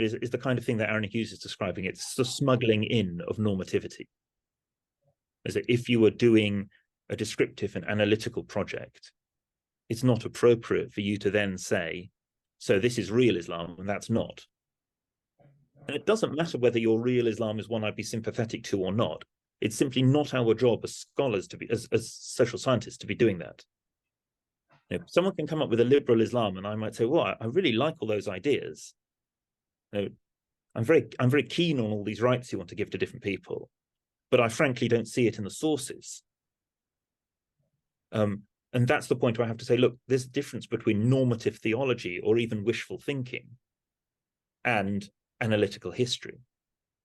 is the kind of thing that Aaron Hughes is describing. It's the smuggling in of normativity. As that if you were doing a descriptive and analytical project, it's not appropriate for you to then say, so this is real Islam and that's not. And it doesn't matter whether your real Islam is one I'd be sympathetic to or not. It's simply not our job as scholars to be, as social scientists, to be doing that. You know, someone can come up with a liberal Islam, and I might say, well, I really like all those ideas. You know, I'm very keen on all these rights you want to give to different people, but I frankly don't see it in the sources. And that's the point where I have to say, look, there's a difference between normative theology or even wishful thinking and analytical history.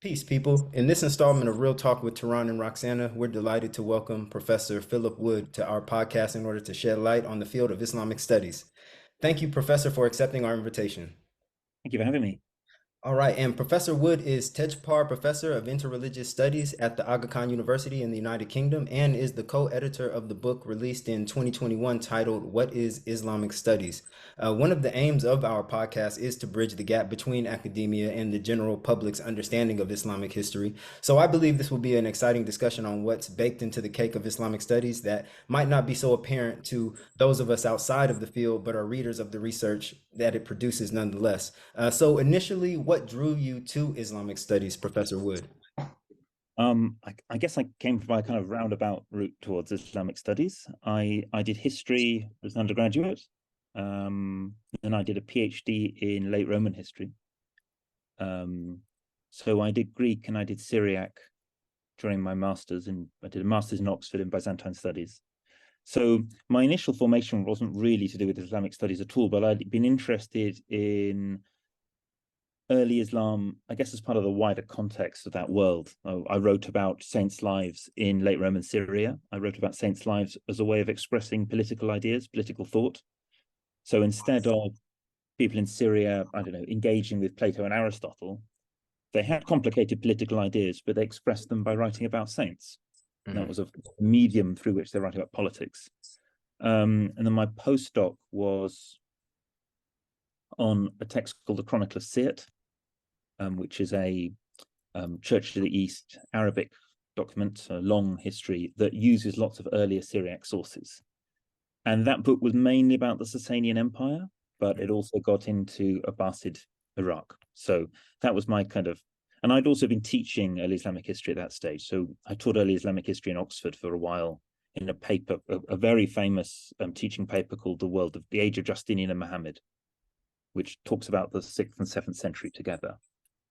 Peace, people. In this installment of Real Talk with Terron and Roxanna, we're delighted to welcome Professor Philip Wood to our podcast in order to shed light on the field of Islamic studies. Thank you, Professor, for accepting our invitation. Thank you for having me. All right, and Professor Wood is Tejpar Professor of Interreligious Studies at the Aga Khan University in the United Kingdom and is the co-editor of the book released in 2021 titled What is Islamic Studies? One of the aims of our podcast is to bridge the gap between academia and the general public's understanding of Islamic history. So I believe this will be an exciting discussion on what's baked into the cake of Islamic studies that might not be so apparent to those of us outside of the field, but are readers of the research that it produces nonetheless. So initially, what drew you to Islamic studies, Professor Wood? I guess I came from a kind of roundabout route towards Islamic studies. I did history as an undergraduate, and I did a PhD in late Roman history. So I did Greek and I did Syriac during my master's, and I did a master's in Oxford in Byzantine studies. So my initial formation wasn't really to do with Islamic studies at all, but I'd been interested in early Islam, I guess, as part of the wider context of that world. I wrote about saints' lives in late Roman Syria. I wrote about saints' lives as a way of expressing political ideas, political thought. So instead of people in Syria, I don't know, engaging with Plato and Aristotle, they had complicated political ideas, but they expressed them by writing about saints. And that was a medium through which they write about politics. And then my postdoc was on a text called the Chronicle of Sirte, which is a Church to the East Arabic document, a long history that uses lots of earlier Syriac sources. And that book was mainly about the Sasanian Empire, but it also got into Abbasid Iraq. So that was my kind of, and I'd also been teaching early Islamic history at that stage. So I taught early Islamic history in Oxford for a while in a paper, a very famous teaching paper called The Age of Justinian and Muhammad, which talks about the 6th and 7th century together.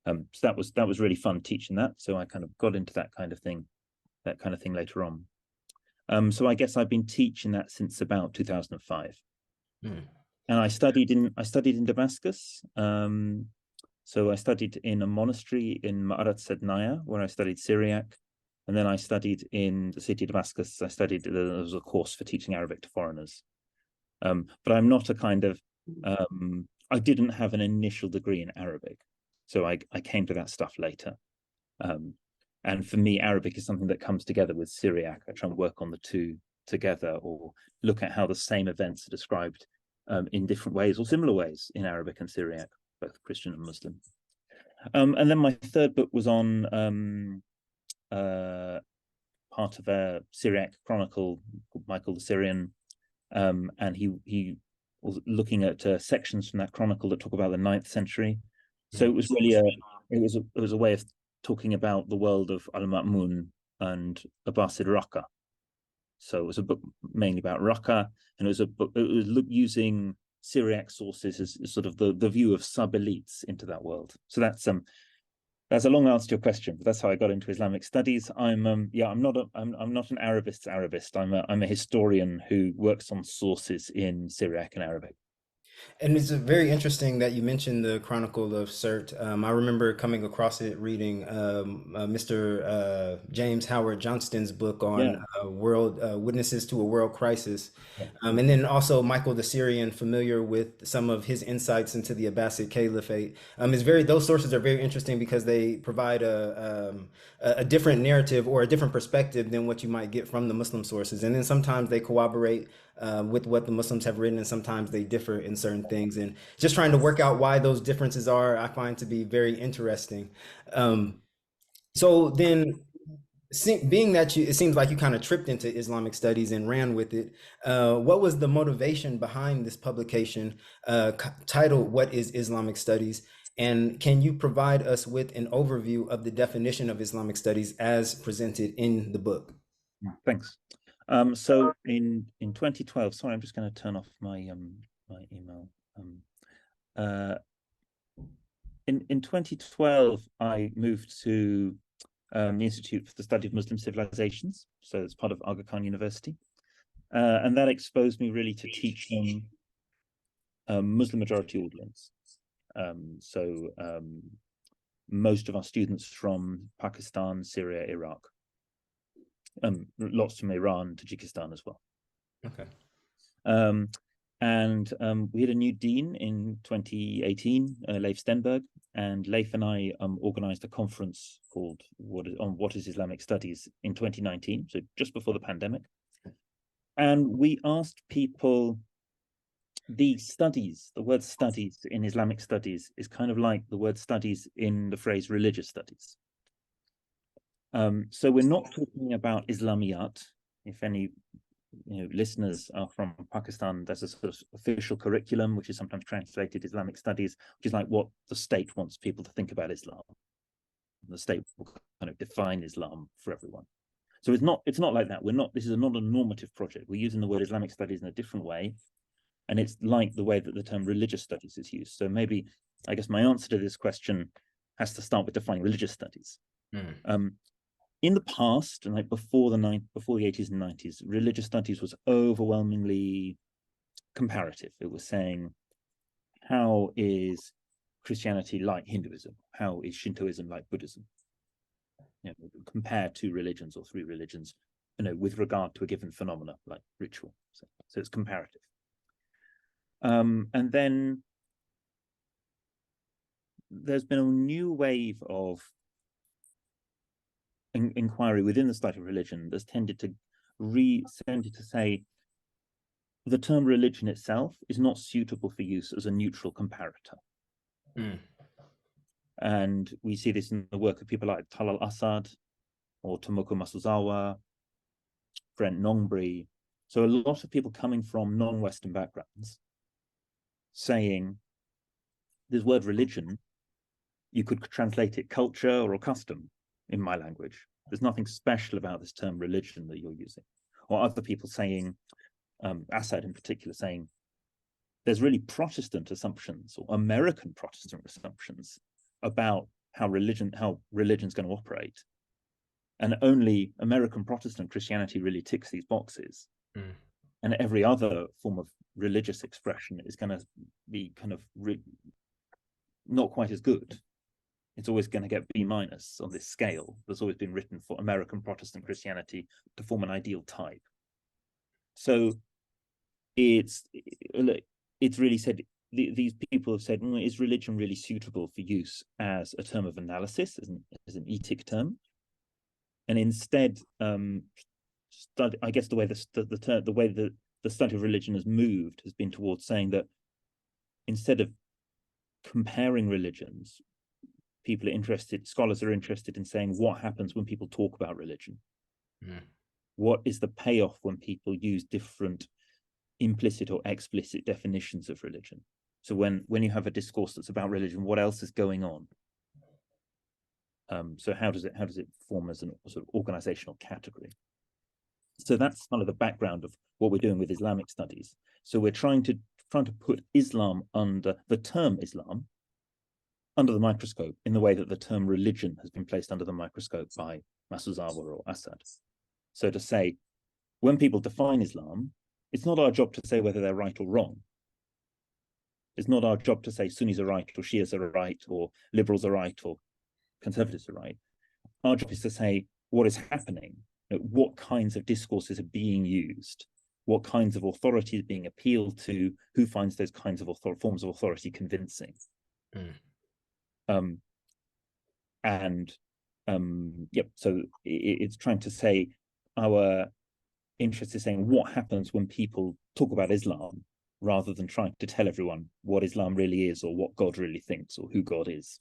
So that was really fun teaching that. So I kind of got into that kind of thing later on. So I guess I've been teaching that since about 2005. And I studied in Damascus. So I studied in a monastery in Ma'arat Sednaya, where I studied Syriac. And then I studied in the city of Damascus. There was a course for teaching Arabic to foreigners. But I'm not a kind of, I didn't have an initial degree in Arabic. So I came to that stuff later. And for me, Arabic is something that comes together with Syriac. I try and work on the two together, or look at how the same events are described in different ways or similar ways in Arabic and Syriac, both Christian and Muslim. And then my third book was on part of a Syriac chronicle called Michael the Syrian, and he was looking at sections from that chronicle that talk about the 9th century. So it was really it was a way of talking about the world of Al-Ma'mun and Abbasid Raqqa. So it was a book mainly about Raqqa, and it was using Syriac sources as sort of the view of sub-elites into that world. So that's a long answer to your question, but that's how I got into Islamic studies. I'm not an Arabist. I'm a historian who works on sources in Syriac and Arabic. And it's very interesting that you mentioned the Chronicle of Sirte. I remember coming across it reading Mr. James Howard Johnston's book on world witnesses to a world crisis. And then also Michael the Syrian, familiar with some of his insights into the Abbasid Caliphate. Those sources are very interesting because they provide a different narrative or a different perspective than what you might get from the Muslim sources. And then sometimes they corroborate with what the Muslims have written, and sometimes they differ in certain things. And just trying to work out why those differences are, I find to be very interesting. So then, being that it seems like you kind of tripped into Islamic studies and ran with it, what was the motivation behind this publication titled "What is Islamic Studies"? And can you provide us with an overview of the definition of Islamic studies as presented in the book? Thanks. So in 2012, sorry, I'm just going to turn off my my email. In 2012, I moved to the Institute for the Study of Muslim Civilizations, so it's part of Aga Khan University, and that exposed me really to teaching Muslim majority audience. Most of our students from Pakistan, Syria, Iraq, lots from Iran, Tajikistan as well. Okay. We had a new dean in 2018, Leif Stenberg, and Leif and I organized a conference called What is Islamic Studies in 2019, so just before the pandemic. And we asked people, the word studies in Islamic studies is kind of like the word studies in the phrase religious studies. So we're not talking about Islamiyat. If any listeners are from Pakistan, there's a sort of official curriculum, which is sometimes translated Islamic studies, which is like what the state wants people to think about Islam. The state will kind of define Islam for everyone. So it's not like that. This is not a normative project. We're using the word Islamic studies in a different way. And it's like the way that the term religious studies is used. So maybe, I guess my answer to this question has to start with defining religious studies. In the past, and like before the 80s and 90s, religious studies was overwhelmingly comparative. It was saying, how is Christianity like Hinduism? How is Shintoism like Buddhism? Compared two religions or three religions, with regard to a given phenomena like ritual. So it's comparative. And then there's been a new wave of inquiry within the study of religion that's tended to say the term religion itself is not suitable for use as a neutral comparator. And we see this in the work of people like Talal Asad or Tomoko Masuzawa, Brent Nongbre. So a lot of people coming from non-Western backgrounds saying this word religion, you could translate it culture or a custom in my language. There's nothing special about this term religion that you're using. Or other people saying, Assad in particular, saying there's really Protestant assumptions or American Protestant assumptions about how religion's going to operate. And only American Protestant Christianity really ticks these boxes. And every other form of religious expression is going to be kind of not quite as good. It's always going to get B- on this scale that's always been written for American Protestant Christianity to form an ideal type. So it's really said, these people have said, is religion really suitable for use as a term of analysis, as an etic term? And instead, I guess the way the study of religion has moved has been towards saying that instead of comparing religions, scholars are interested in saying what happens when people talk about religion. What is the payoff when people use different implicit or explicit definitions of religion? So when you have a discourse that's about religion, what else is going on? So how does it form as a sort of organizational category? So that's kind of the background of what we're doing with Islamic studies. So we're trying to put Islam under the term Islam under the microscope in the way that the term religion has been placed under the microscope by Masuzawa or Assad. So to say, when people define Islam, it's not our job to say whether they're right or wrong. It's not our job to say Sunnis are right or Shias are right or liberals are right or conservatives are right. Our job is to say what is happening, what kinds of discourses are being used, what kinds of authority is being appealed to, who finds those kinds of forms of authority convincing. So it's trying to say our interested in saying what happens when people talk about Islam rather than trying to tell everyone what Islam really is or what God really thinks or who God is.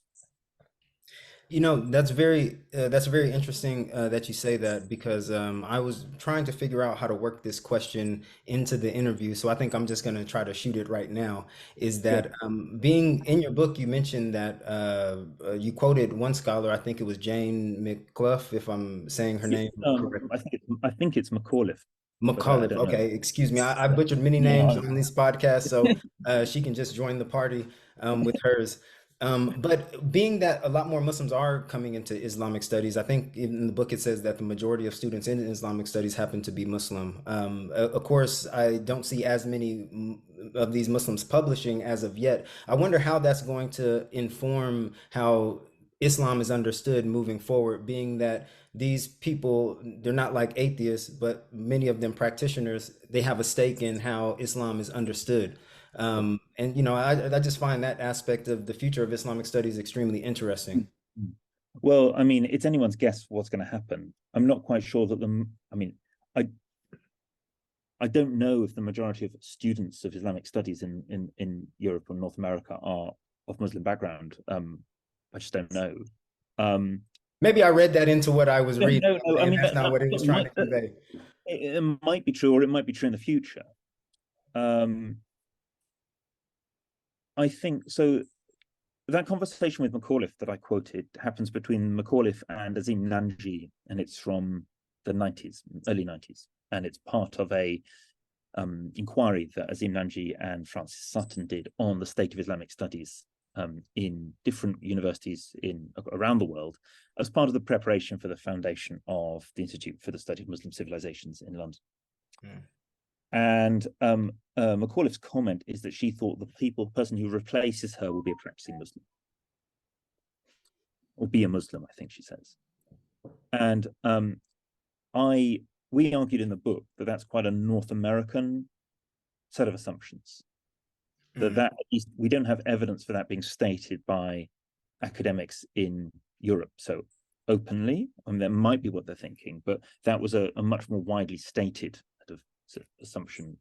You know, that's very interesting that you say that because I was trying to figure out how to work this question into the interview. So I think I'm just going to try to shoot it right now. Is Sure. that being in your book, you mentioned that you quoted one scholar, I think it was Jane McClough, if I'm saying her name correctly. I think it's McAuliffe, but I McAuliffe. don't know. Okay, excuse me. I Yeah. butchered many No, names on this podcast, so she can just join the party with hers. But being that a lot more Muslims are coming into Islamic studies, I think in the book it says that the majority of students in Islamic studies happen to be Muslim. Of course, I don't see as many of these Muslims publishing as of yet. I wonder how that's going to inform how Islam is understood moving forward, being that these people, they're not like atheists, but many of them practitioners, they have a stake in how Islam is understood. And you know, I just find that aspect of the future of Islamic studies extremely interesting. well, I mean, it's anyone's guess what's going to happen. I'm not quite sure that I mean, I I don't know if the majority of students of Islamic studies in Europe or North America are of Muslim background. I just don't know. Um, Maybe I read that into what I was reading, no. I and mean, that's not what it was trying to that convey. it might be true, or it might be true in the future. Um, I think so. That conversation with McAuliffe that I quoted happens between McAuliffe and Azim Nanji, and it's from the 90s, early 90s, and it's part of a inquiry that Azim Nanji and Francis Sutton did on the state of Islamic studies in different universities around the world as part of the preparation for the foundation of the Institute for the Study of Muslim Civilizations in London. Mm. And McAuliffe's comment is that she thought the person who replaces her will be a practicing Muslim, or be a Muslim, I think she says. And we argued in the book that that's quite a North American set of assumptions. That at least we don't have evidence for that being stated by academics in Europe so openly. I mean, that might be what they're thinking, but that was a much more widely stated sort of assumption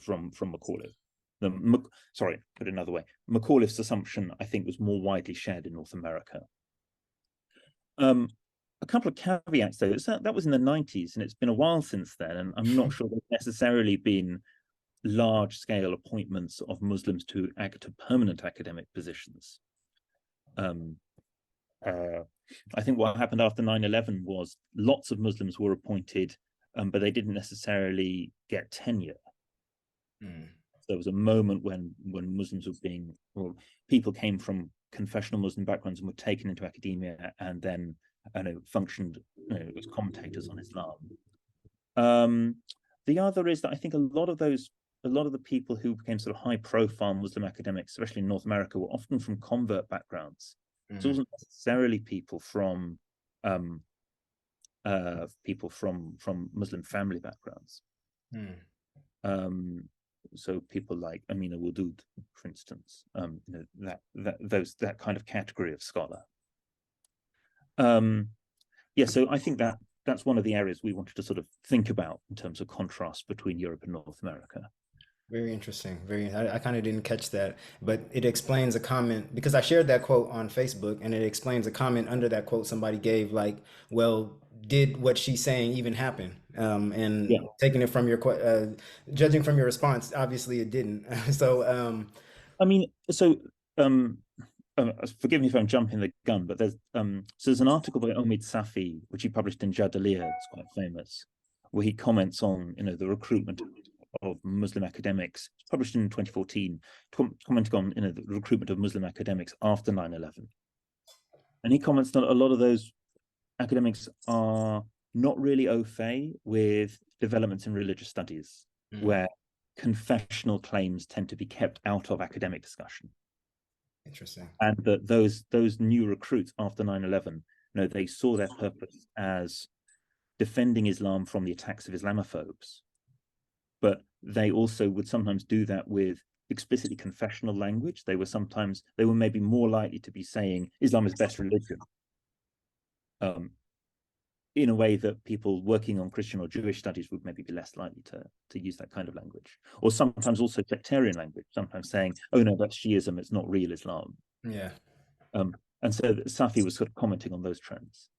from McAuliffe. Sorry, put it another way. McAuliffe's assumption, I think, was more widely shared in North America. A couple of caveats, though. That was in the 90s, and it's been a while since then, and I'm not sure there's necessarily been large-scale appointments of Muslims to permanent academic positions. I think what happened after 9/11 was lots of Muslims were appointed, but they didn't necessarily get tenure. There was a moment when Muslims were people came from confessional Muslim backgrounds and were taken into academia and then functioned as commentators on Islam. The other is that I think a lot of the people who became sort of high-profile Muslim academics, especially in North America, were often from convert backgrounds. So it wasn't necessarily people from Muslim family backgrounds. So people like Amina Wadud, for instance, that kind of category of scholar. So I think that's one of the areas we wanted to sort of think about in terms of contrast between Europe and North America. Very interesting. I kind of didn't catch that, but it explains a comment because I shared that quote on Facebook, and it explains a comment under that quote somebody gave, like, well, did what she's saying even happen? Taking it from judging from your response, obviously it didn't. So, I mean, forgive me if I'm jumping the gun, but there's an article by Omid Safi, which he published in Jadaliyya, it's quite famous, where he comments on the recruitment of Muslim academics. It's published in 2014, commenting on the recruitment of Muslim academics after 9/11. And he comments that a lot of those academics are not really au fait with developments in religious studies, where confessional claims tend to be kept out of academic discussion. Interesting. And that those new recruits after 9/11, they saw their purpose as defending Islam from the attacks of Islamophobes. But they also would sometimes do that with explicitly confessional language. They were maybe more likely to be saying Islam is best religion, in a way that people working on Christian or Jewish studies would maybe be less likely to use that kind of language, or sometimes also sectarian language, sometimes saying, oh no, that's Shiism, it's not real Islam. Yeah. And so Safi was sort of commenting on those trends.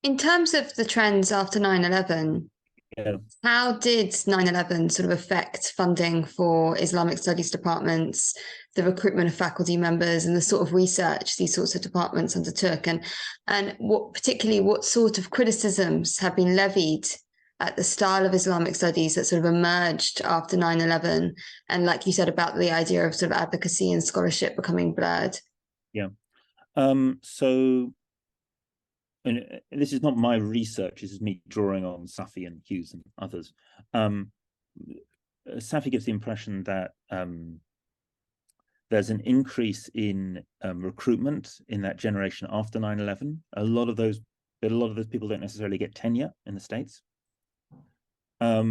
In terms of the trends after 9/11, Yeah. how did 9/11 sort of affect funding for Islamic Studies departments, the recruitment of faculty members, and the sort of research these sorts of departments undertook? And what sort of criticisms have been levied at the style of Islamic Studies that sort of emerged after 9/11? And like you said about the idea of sort of advocacy and scholarship becoming blurred. Yeah. So, and this is not my research, this is me drawing on Safi and Hughes and others. Safi gives the impression that there's an increase in recruitment in that generation after 9/11. A lot of those people don't necessarily get tenure in the States. A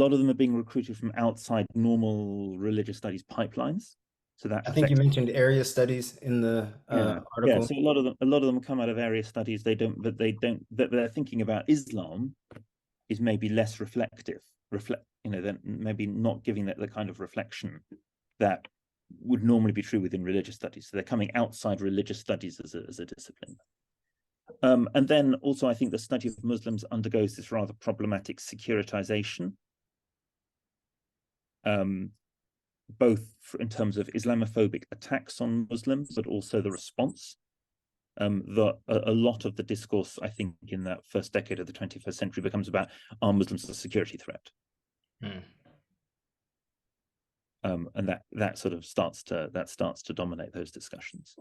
lot of them are being recruited from outside normal religious studies pipelines. So that I think you mentioned area studies in the article. Yeah, so a lot of them come out of area studies. They're thinking about Islam is maybe less reflective, than maybe not giving that the kind of reflection that would normally be true within religious studies. So they're coming outside religious studies as a discipline. And then also, I think the study of Muslims undergoes this rather problematic securitization, both in terms of Islamophobic attacks on Muslims, but also the response. A lot of the discourse, I think, in that first decade of the 21st century becomes about, are Muslims a security threat? And that sort of starts to dominate those discussions.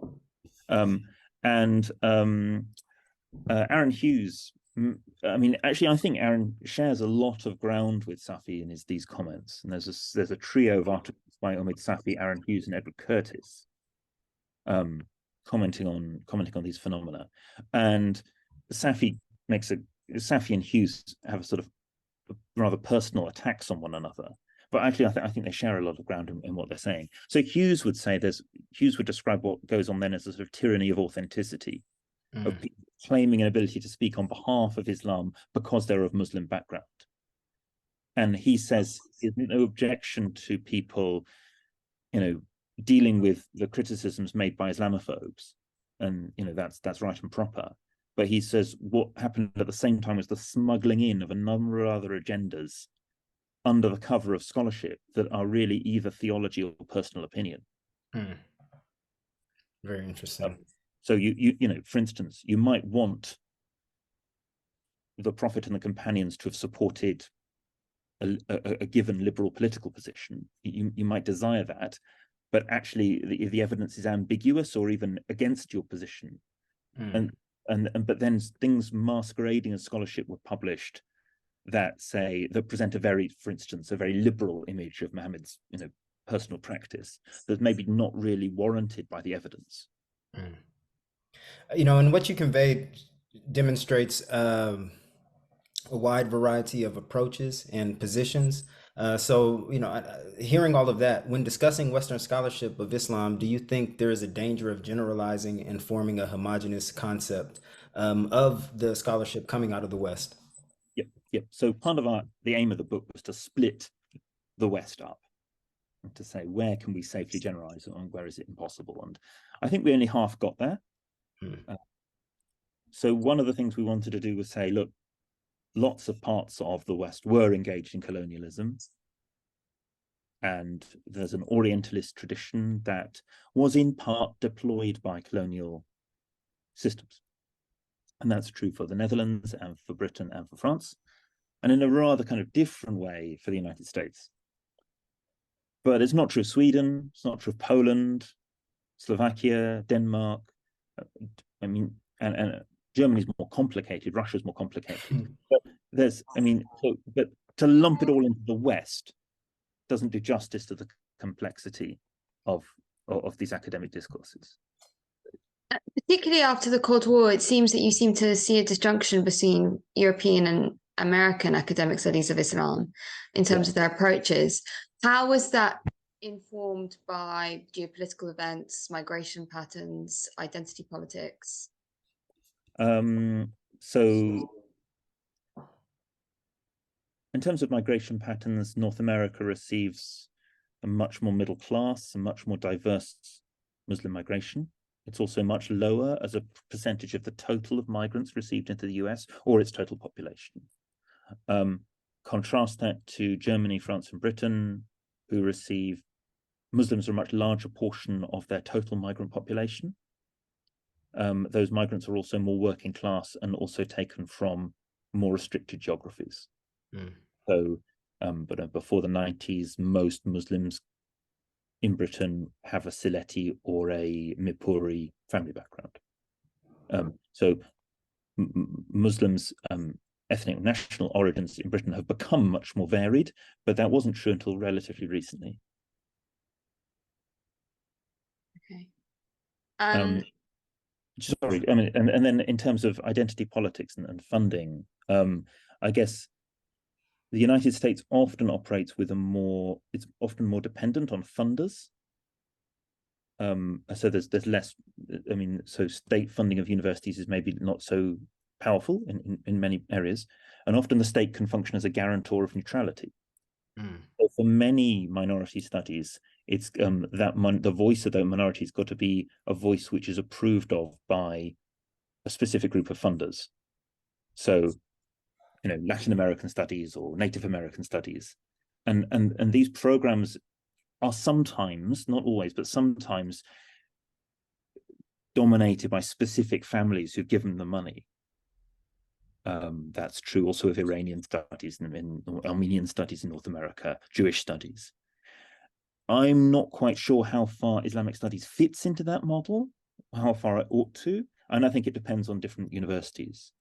Aaron Hughes, I mean, actually, I think Aaron shares a lot of ground with Safi in these comments. And there's a trio of articles by Omid Safi, Aaron Hughes, and Edward Curtis, commenting on these phenomena. And Safi and Hughes have a sort of rather personal attacks on one another. But actually, I think they share a lot of ground in what they're saying. So Hughes would describe what goes on then as a sort of tyranny of authenticity, of people claiming an ability to speak on behalf of Islam because they're of Muslim background. And he says there's no objection to people, dealing with the criticisms made by Islamophobes, and that's right and proper. But he says what happened at the same time was the smuggling in of a number of other agendas under the cover of scholarship that are really either theology or personal opinion. Very interesting. So for instance, you might want the Prophet and the companions to have supported a given liberal political position. You might desire that, but actually the evidence is ambiguous or even against your position. But then things masquerading as scholarship were published that present for instance, a very liberal image of Muhammad's personal practice that's maybe not really warranted by the evidence. And what you conveyed demonstrates a wide variety of approaches and positions. So, hearing all of that, when discussing Western scholarship of Islam, do you think there is a danger of generalizing and forming a homogeneous concept of the scholarship coming out of the West? Yep. So part of the aim of the book was to split the West up, and to say where can we safely generalize and where is it impossible. And I think we only half got there. So one of the things we wanted to do was say, look, lots of parts of the West were engaged in colonialism, and there's an Orientalist tradition that was in part deployed by colonial systems. And that's true for the Netherlands and for Britain and for France, and in a rather kind of different way for the United States. But it's not true of Sweden, it's not true of Poland, Slovakia, Denmark. And Germany's more complicated, Russia's more complicated. But but to lump it all into the West doesn't do justice to the complexity of these academic discourses. Particularly after the Cold War, it seems that you seem to see a disjunction between European and American academic studies of Islam in terms of their approaches. How was that informed by geopolitical events, migration patterns, identity politics? So in terms of migration patterns, North America receives a much more middle class and much more diverse Muslim migration. It's also much lower as a percentage of the total of migrants received into the US or its total population. Contrast that to Germany, France, and Britain, who receive Muslims are a much larger portion of their total migrant population. Those migrants are also more working class and also taken from more restricted geographies. So, but before the 90s, most Muslims in Britain have a Sylheti or a Mipuri family background. So Muslims' ethnic national origins in Britain have become much more varied, but that wasn't true until relatively recently. Okay. Sorry, I mean, and then in terms of identity politics and funding, I guess the United States often operates with it's often more dependent on funders. So there's less, I mean, so state funding of universities is maybe not so powerful in many areas, and often the state can function as a guarantor of neutrality. So for many minority studies, it's the voice of the minority's got to be a voice which is approved of by a specific group of funders. So, Latin American studies or Native American studies, and these programs are sometimes, not always, but sometimes dominated by specific families who've given them money. That's true also of Iranian studies and Armenian studies in North America, Jewish studies. I'm not quite sure how far Islamic studies fits into that model, how far it ought to, and I think it depends on different universities.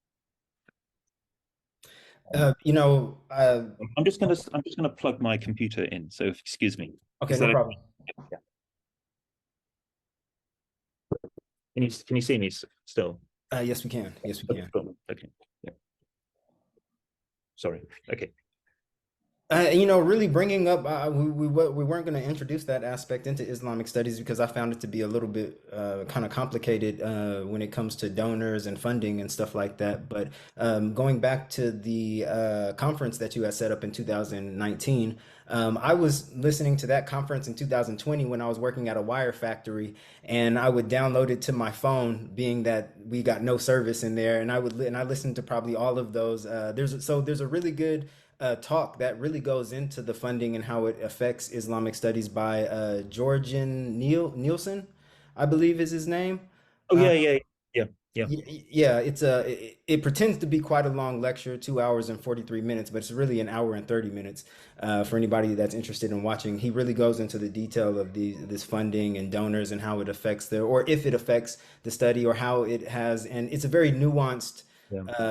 I'm I'm just gonna plug my computer in. So excuse me. Okay, no problem. Yeah. Can you see me still? Yes, we can. Yes, we can. Okay. Yeah. Sorry. Okay. Really bringing up, we weren't going to introduce that aspect into Islamic studies because I found it to be a little bit kind of complicated when it comes to donors and funding and stuff like that. But going back to the conference that you had set up in 2019, I was listening to that conference in 2020 when I was working at a wire factory, and I would download it to my phone, being that we got no service in there, and I listened to probably all of those. There's a really good talk that really goes into the funding and how it affects Islamic studies by Georgian Nielsen, I believe is his name. Oh yeah. Yeah, it pretends to be quite a long lecture, 2 hours and 43 minutes, but it's really an hour and 30 minutes for anybody that's interested in watching. He really goes into the detail of this funding and donors and how it affects or if it affects the study or how it has, and it's a very nuanced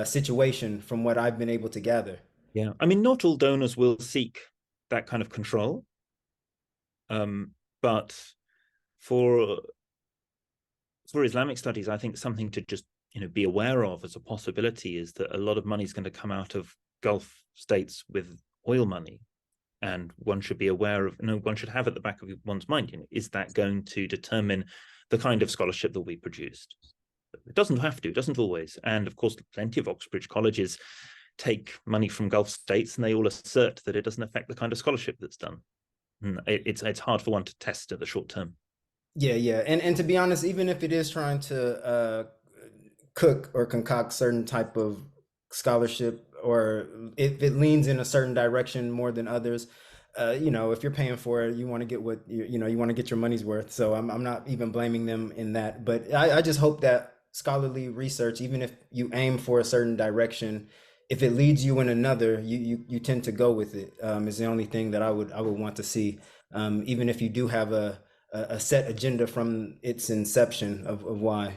situation from what I've been able to gather. Yeah, I mean, not all donors will seek that kind of control, but for Islamic studies, I think something to just be aware of as a possibility is that a lot of money is going to come out of Gulf states with oil money, and one should be aware of. One should have at the back of one's mind, is that going to determine the kind of scholarship that will be produced? It doesn't have to. It doesn't always, and of course, plenty of Oxbridge colleges take money from Gulf states, and they all assert that it doesn't affect the kind of scholarship that's done. It's hard for one to test at the short term. Yeah, and to be honest, even if it is trying to cook or concoct certain type of scholarship, or if it leans in a certain direction more than others, if you're paying for it, you want to get what you want to get your money's worth. So I'm not even blaming them in that, but I just hope that scholarly research, even if you aim for a certain direction, if it leads you in another, you tend to go with it. Is the only thing that I would want to see, even if you do have a set agenda from its inception of why.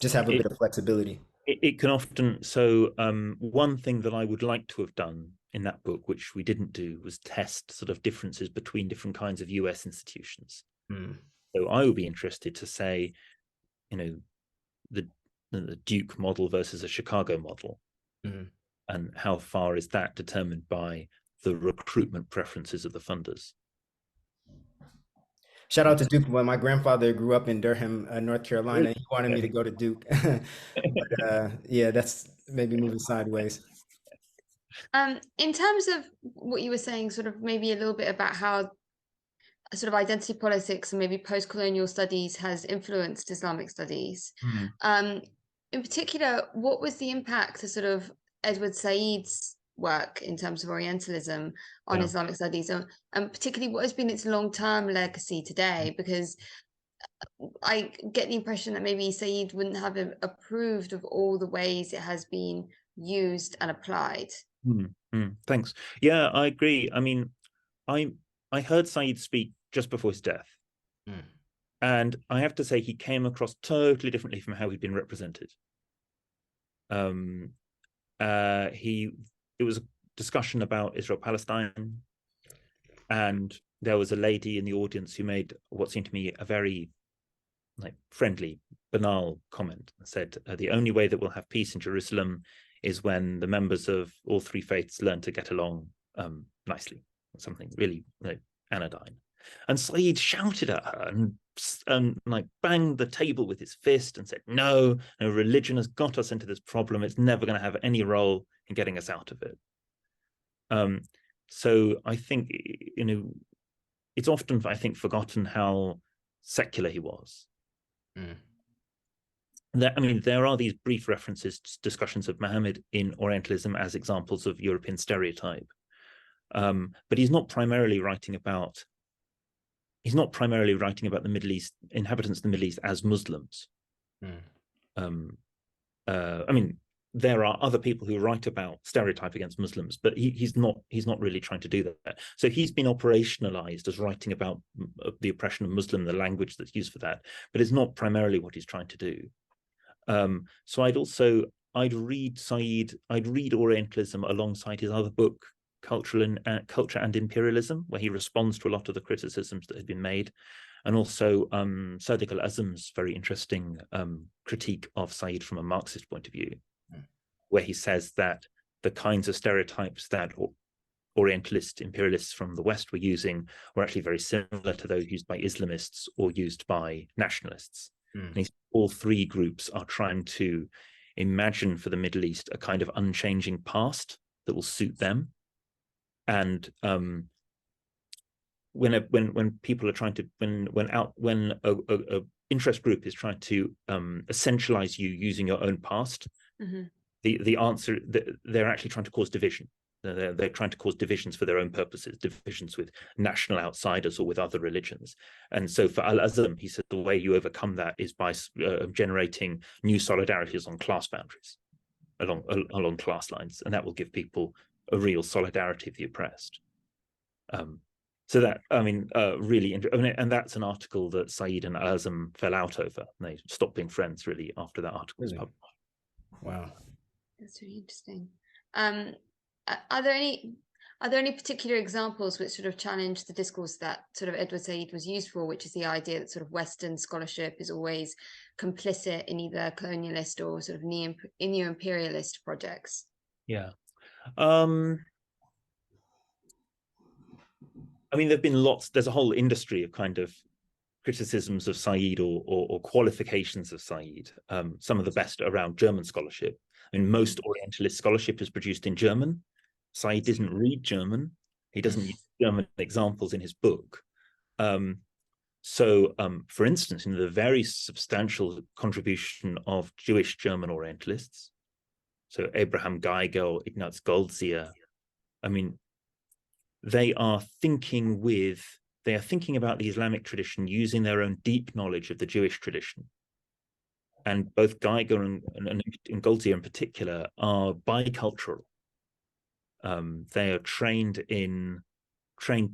Just have a bit of flexibility. It can often. So one thing that I would like to have done in that book, which we didn't do, was test sort of differences between different kinds of US institutions. So I would be interested to say, the Duke model versus a Chicago model. And how far is that determined by the recruitment preferences of the funders? Shout out to Duke. Well, my grandfather grew up in Durham, North Carolina. Really? He wanted me to go to Duke. But yeah, that's maybe moving sideways. In terms of what you were saying, sort of maybe a little bit about how sort of identity politics and maybe post-colonial studies has influenced Islamic studies. Hmm. In particular, what was the impact of sort of Edward Said's work in terms of Orientalism on Yeah. Islamic studies, and particularly what has been its long-term legacy today? Because I get the impression that maybe Said wouldn't have approved of all the ways it has been used and applied. Thanks. Yeah, I agree. I mean, I heard Said speak just before his death, and I have to say he came across totally differently from how he'd been represented. It was a discussion about Israel-Palestine, and there was a lady in the audience who made what seemed to me a very friendly, banal comment and said, the only way that we'll have peace in Jerusalem is when the members of all three faiths learn to get along nicely, something really anodyne. And Said shouted at her and banged the table with his fist and said, no, religion has got us into this problem. It's never going to have any role in getting us out of it. So I think, it's often, I think, forgotten how secular he was. There are these brief references to discussions of Muhammad in Orientalism as examples of European stereotype. But he's not primarily writing about the Middle East, inhabitants of the Middle East as Muslims. There are other people who write about stereotype against Muslims, but he's not really trying to do that. So he's been operationalized as writing about the oppression of Muslim, the language that's used for that, but it's not primarily what he's trying to do. So I'd read Orientalism alongside his other book, Culture and Imperialism, where he responds to a lot of the criticisms that had been made, and also Sadiq al-Azm's very interesting critique of Said from a Marxist point of view, where he says that the kinds of stereotypes that Orientalist imperialists from the West were using were actually very similar to those used by Islamists or used by nationalists. And all three groups are trying to imagine for the Middle East a kind of unchanging past that will suit them. And when people are trying to when a interest group is trying to essentialize you using your own past, the answer, they're actually trying to cause division. They're trying to cause divisions for their own purposes, divisions with national outsiders or with other religions. And so for Al-Azm, he said the way you overcome that is by generating new solidarities on class boundaries, along class lines, and that will give people a real solidarity of the oppressed. So that, really interesting. And that's an article that Said and Al-Azm fell out over. They stopped being friends really after that article was published. Wow, that's really interesting. Are there any particular examples which sort of challenge the discourse that sort of Edward Said was used for, which is the idea that sort of Western scholarship is always complicit in either colonialist or sort of neo-imperialist projects? Yeah. There've been there's a whole industry of kind of criticisms of Said or qualifications of Said. Some of the best around German scholarship. Most Orientalist scholarship is produced in German. Said didn't read German. He doesn't use German examples in his book. For instance, in the very substantial contribution of Jewish German Orientalists, so Abraham Geiger or Ignaz Goldziher, they are thinking about the Islamic tradition using their own deep knowledge of the Jewish tradition. And both Geiger and Goldziher in particular are bicultural. They are trained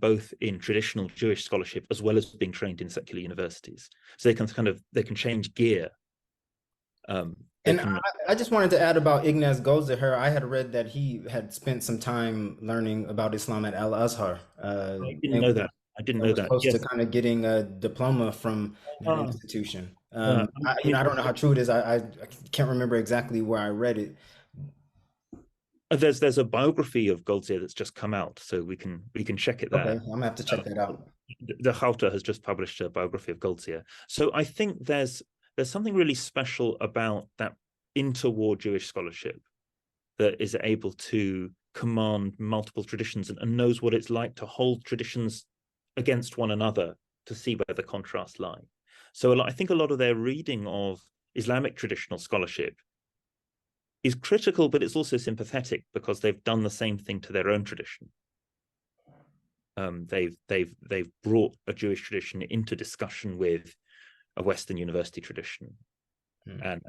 both in traditional Jewish scholarship as well as being trained in secular universities. So they can change gear. I just wanted to add about Ignaz Goldziher. I had read that he had spent some time learning about Islam at Al-Azhar. I didn't know that. Close Yes. to kind of getting a diploma from that institution. Yeah. I don't know how true it is. I can't remember exactly where I read it. There's a biography of Goldziher that's just come out, so we can check it there. Okay, I'm gonna have to check that out. The Hauter has just published a biography of Goldziher. So I think there's something really special about that interwar Jewish scholarship that is able to command multiple traditions and knows what it's like to hold traditions against one another to see where the contrasts lie. So I think a lot of their reading of Islamic traditional scholarship is critical, but it's also sympathetic because they've done the same thing to their own tradition. They've brought a Jewish tradition into discussion with a Western university tradition, and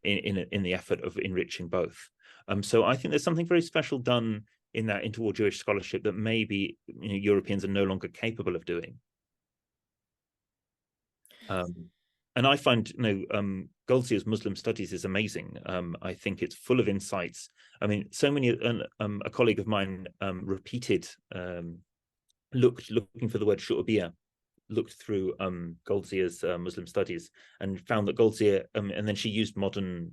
in the effort of enriching both. So I think there's something very special done in that interwar Jewish scholarship that maybe Europeans are no longer capable of doing. And I find Goldziher's Muslim Studies is amazing. I think it's full of insights. I mean, so many. A colleague of mine repeated. Looking for the word shu'ubiyya, looked through Goldziher's Muslim Studies and found that Goldziher, and then she used modern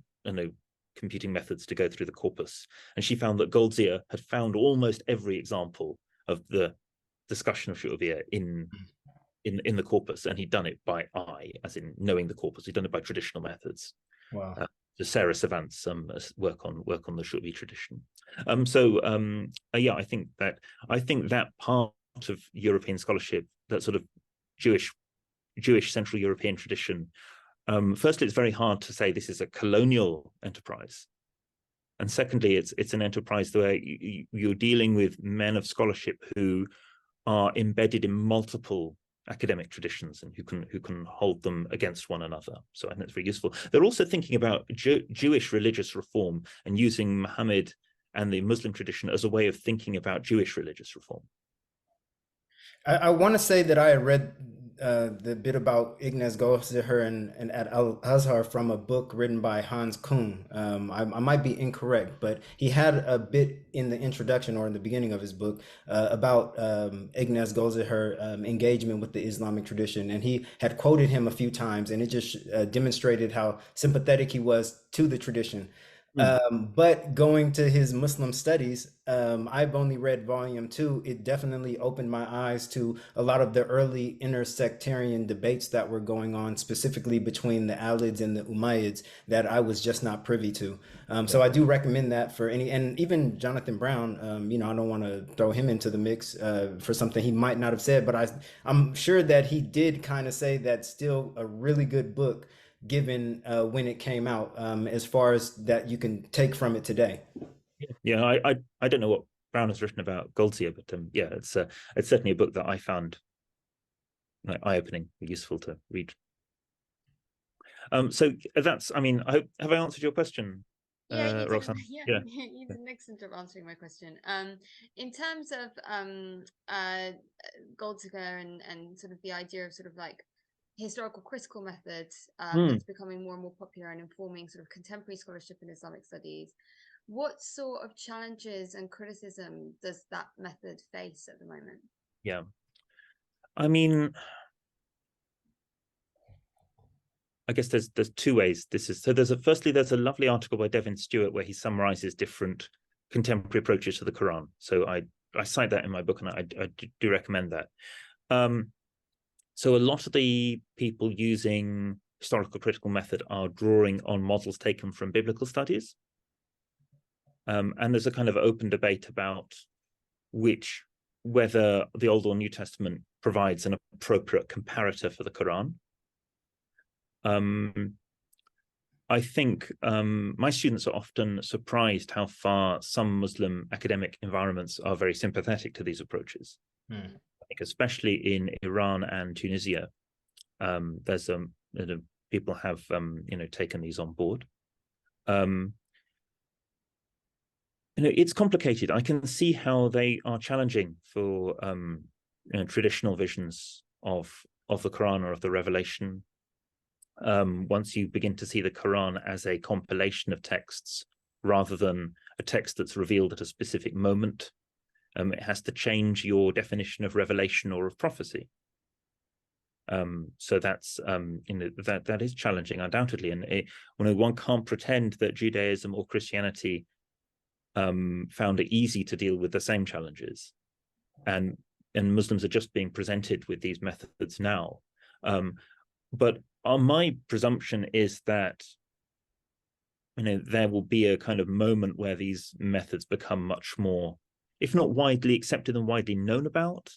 computing methods to go through the corpus, and she found that Goldziher had found almost every example of the discussion of shu'ubiyya in the corpus, and he'd done it by eye, as in knowing the corpus. He'd done it by traditional methods. Wow. So Sarah Savant's work on the shu'ubi tradition. Yeah, I think that part of European scholarship, that sort of Jewish Central European tradition, firstly, it's very hard to say this is a colonial enterprise, and secondly, it's an enterprise where you're dealing with men of scholarship who are embedded in multiple academic traditions and who can hold them against one another. So I think it's very useful. They're also thinking about Jewish religious reform and using Muhammad and the Muslim tradition as a way of thinking about Jewish religious reform. I want to say that I had read the bit about Ignaz Goldziher and at Al-Azhar from a book written by Hans Kuhn. I might be incorrect, but he had a bit in the introduction or in the beginning of his book about Ignaz Goldziher engagement with the Islamic tradition. And he had quoted him a few times, and it just demonstrated how sympathetic he was to the tradition. But going to his Muslim Studies, I've only read volume 2. It definitely opened my eyes to a lot of the early intersectarian debates that were going on, specifically between the Alids and the Umayyads, that I was just not privy to. So I do recommend that for any, and even Jonathan Brown, I don't want to throw him into the mix for something he might not have said, but I'm sure that he did kind of say that's still a really good book given when it came out, as far as that you can take from it today. Yeah, I don't know what Brown has written about Goldziher, but yeah, it's certainly a book that I found eye-opening, useful to read. So that's, I mean, have I answered your question? Yeah, Roxanna? Yeah, you did an excellent job answering my question. In terms of Goldziher and sort of the idea of sort of like historical critical methods that's becoming more and more popular and informing sort of contemporary scholarship in Islamic studies, what sort of challenges and criticism does that method face at the moment? Yeah, I mean, I guess there's two ways this is. So firstly there's a lovely article by Devin Stewart where he summarizes different contemporary approaches to the Quran. So I cite that in my book, and I do recommend that. So a lot of the people using historical critical method are drawing on models taken from biblical studies. And there's a kind of open debate about whether the Old or New Testament provides an appropriate comparator for the Quran. I think my students are often surprised how far some Muslim academic environments are very sympathetic to these approaches. I think especially in Iran and Tunisia, there's people have taken these on board. It's complicated. I can see how they are challenging for traditional visions of the Quran or of the revelation. Once you begin to see the Quran as a compilation of texts rather than a text that's revealed at a specific moment, it has to change your definition of revelation or of prophecy. So that's that is challenging, undoubtedly, and one can't pretend that Judaism or Christianity found it easy to deal with the same challenges, and Muslims are just being presented with these methods now. But my presumption is that there will be a kind of moment where these methods become much more, if not widely accepted and widely known about.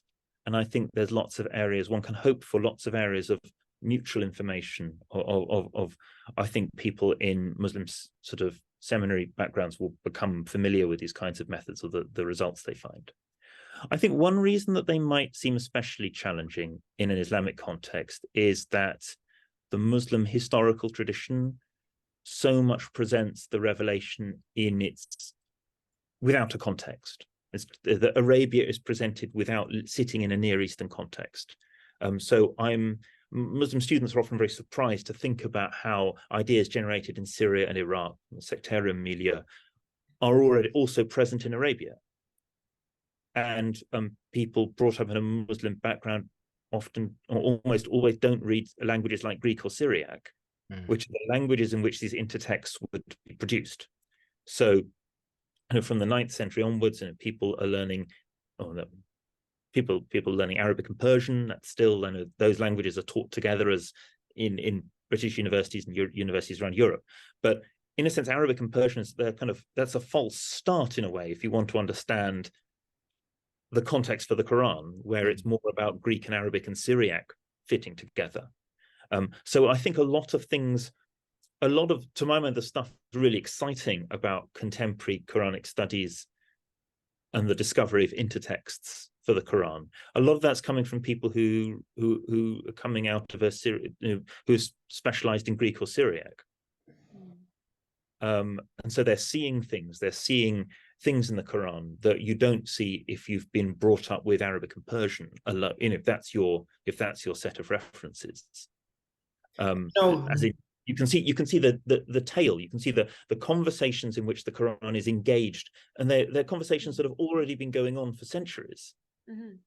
And I think there's lots of areas, one can hope for lots of areas of mutual information of I think people in Muslim sort of seminary backgrounds will become familiar with these kinds of methods or the results they find. I think one reason that they might seem especially challenging in an Islamic context is that the Muslim historical tradition so much presents the revelation without a context. The Arabia is presented without sitting in a Near Eastern context. So Muslim students are often very surprised to think about how ideas generated in Syria and Iraq, the sectarian milieu, are already also present in Arabia. And people brought up in a Muslim background often or almost always don't read languages like Greek or Syriac, which are the languages in which these intertexts would be produced. So from the 9th century onwards, people are learning, people learning Arabic and Persian. That's still, those languages are taught together as in British universities and universities around Europe. But in a sense, Arabic and Persian that's a false start in a way if you want to understand the context for the Quran, where it's more about Greek and Arabic and Syriac fitting together. So I think to my mind, the stuff really exciting about contemporary Quranic studies and the discovery of intertexts for the Quran. A lot of that's coming from people who are coming out of who's specialized in Greek or Syriac. And so they're seeing things in the Quran that you don't see if you've been brought up with Arabic and Persian, if that's your set of references. As in, you can see the tale, you can see the conversations in which the Quran is engaged, and they're conversations that have already been going on for centuries. And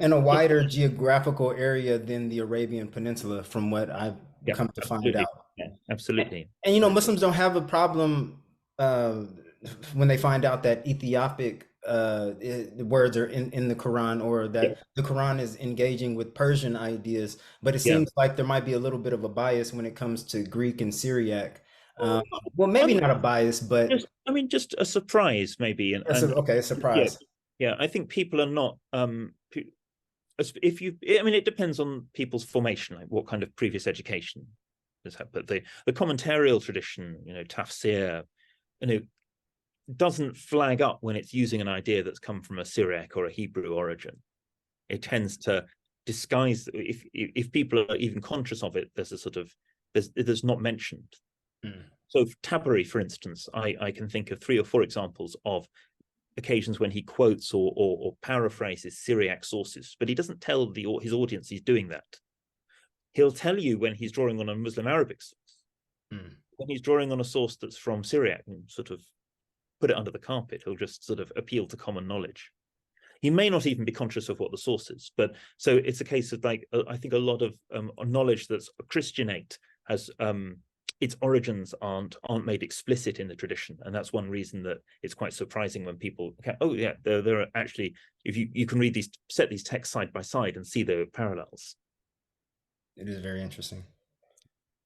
in a wider geographical area than the Arabian Peninsula, from what I've come to find out. Yeah, absolutely. And Muslims don't have a problem when they find out that Ethiopic words are in the Quran, or that the Quran is engaging with Persian ideas, but it seems like there might be a little bit of a bias when it comes to Greek and Syriac. Well, maybe not a bias, but just a surprise, maybe. A surprise. Yeah, I think people are not. It depends on people's formation, like what kind of previous education has had. But the commentarial tradition, tafsir, doesn't flag up when it's using an idea that's come from a Syriac or a Hebrew origin. It tends to disguise, if people are even conscious of it, there's not mentioned. So Tabari, for instance, I can think of 3 or 4 examples of occasions when he quotes or paraphrases Syriac sources, but he doesn't tell his audience he's doing that. He'll tell you when he's drawing on a Muslim Arabic source. When he's drawing on a source that's from Syriac and sort of put it under the carpet, he'll just sort of appeal to common knowledge. He may not even be conscious of what the source is, but so it's a case of I think a lot of knowledge that's Christianate has its origins aren't made explicit in the tradition, and that's one reason that it's quite surprising when people there are actually, if you can read set these texts side by side and see the parallels. It is very interesting.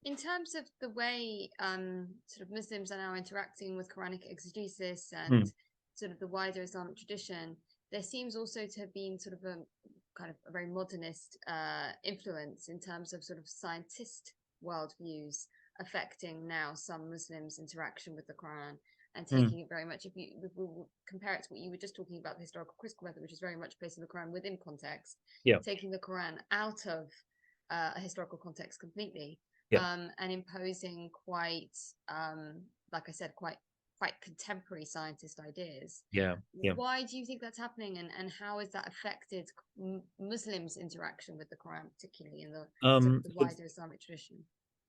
In terms of the way sort of Muslims are now interacting with Quranic exegesis and sort of the wider Islamic tradition, there seems also to have been sort of a kind of a very modernist influence in terms of sort of scientist worldviews affecting now some Muslims' interaction with the Quran and taking it very much, if we compare it to what you were just talking about, the historical critical method, which is very much placing the Quran within context, taking the Quran out of a historical context completely, and imposing quite, like I said, quite contemporary scientist ideas. Why do you think that's happening, and how has that affected Muslims' interaction with the Quran, particularly in the wider Islamic tradition?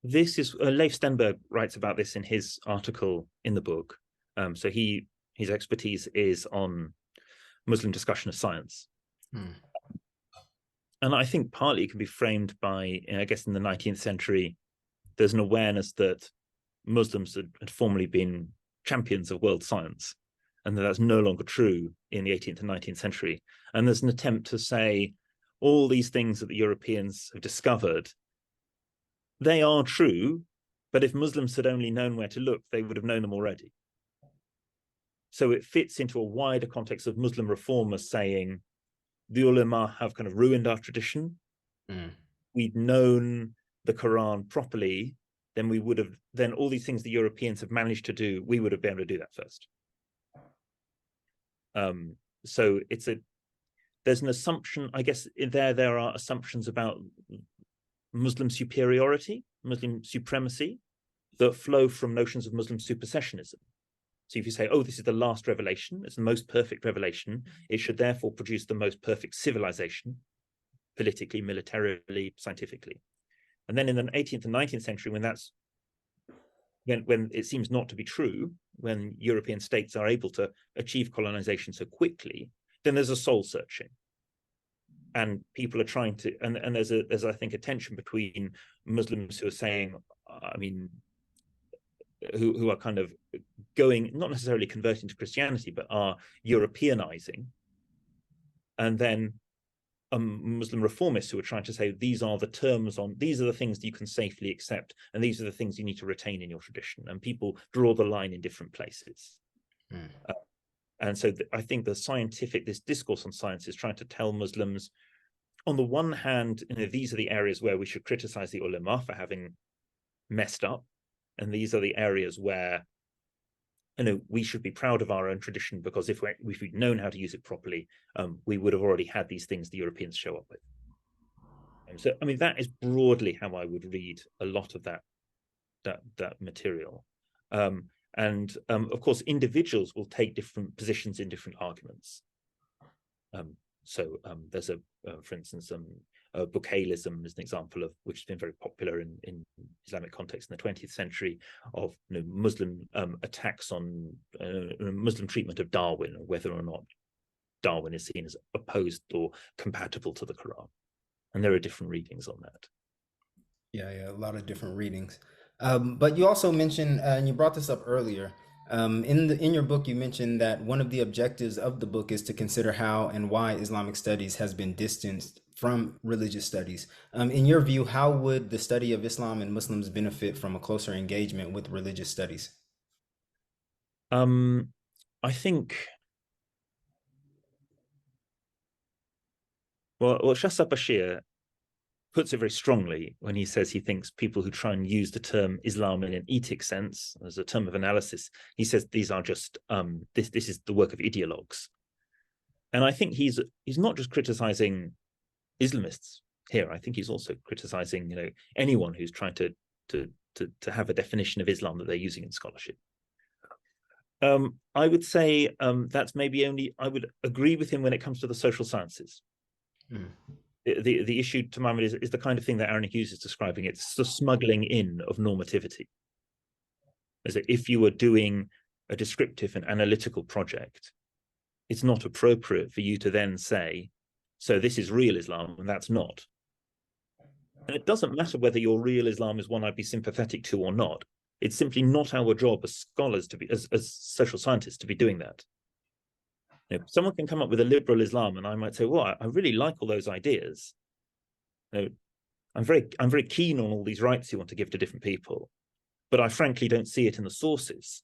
This is Leif Stenberg writes about this in his article in the book. So his expertise is on Muslim discussion of science. And I think partly it can be framed by, I guess in the 19th century, there's an awareness that Muslims had formerly been champions of world science. and that's no longer true in the 18th and 19th century. And there's an attempt to say all these things that the Europeans have discovered, they are true, but if Muslims had only known where to look, they would have known them already. So it fits into a wider context of Muslim reformers saying the ulama have kind of ruined our tradition. We'd known the Quran properly, then we would have, then all these things the Europeans have managed to do, we would have been able to do that first. So there's an assumption, I guess there are assumptions about Muslim superiority, Muslim supremacy, that flow from notions of Muslim supersessionism. So if you say, oh, this is the last revelation, it's the most perfect revelation, it should therefore produce the most perfect civilization, politically, militarily, scientifically. And then in the 18th and 19th century, when it seems not to be true, when European states are able to achieve colonization so quickly, then there's a soul searching. And people are trying to, and there's I think a tension between Muslims who are saying, I mean, who are kind of going, not necessarily converting to Christianity, but are Europeanizing. And then Muslim reformists who are trying to say, these are the terms these are the things that you can safely accept, and these are the things you need to retain in your tradition. And people draw the line in different places. And so I think this discourse on science is trying to tell Muslims, on the one hand, these are the areas where we should criticize the ulama for having messed up. And these are the areas where, we should be proud of our own tradition, because if we'd known how to use it properly, we would have already had these things the Europeans show up with. And so, I mean, that is broadly how I would read a lot of that material. And of course, individuals will take different positions in different arguments. So there's for instance, Bukhailism is an example of which has been very popular in Islamic context in the 20th century, of Muslim attacks on Muslim treatment of Darwin, or whether or not Darwin is seen as opposed or compatible to the Quran. And there are different readings on that. Yeah, a lot of different readings. But you also mentioned, and you brought this up earlier, in your book, you mentioned that one of the objectives of the book is to consider how and why Islamic studies has been distanced from religious studies. In your view, how would the study of Islam and Muslims benefit from a closer engagement with religious studies? I think, well, Shah Bashir puts it very strongly when he says he thinks people who try and use the term Islam in an etic sense as a term of analysis, he says these are just this is the work of ideologues. And I think he's not just criticizing Islamists here. I think he's also criticizing anyone who's trying to have a definition of Islam that they're using in scholarship. I would say that's maybe only, I would agree with him when it comes to the social sciences. The issue, to my mind, is the kind of thing that Aaron Hughes is describing. It's the smuggling in of normativity. As that if you were doing a descriptive and analytical project, it's not appropriate for you to then say, so this is real Islam and that's not. And it doesn't matter whether your real Islam is one I'd be sympathetic to or not. It's simply not our job as scholars to be, as social scientists, to be doing that. Someone can come up with a liberal Islam, and I might say, well, I really like all those ideas. I'm very keen on all these rights you want to give to different people, but I frankly don't see it in the sources.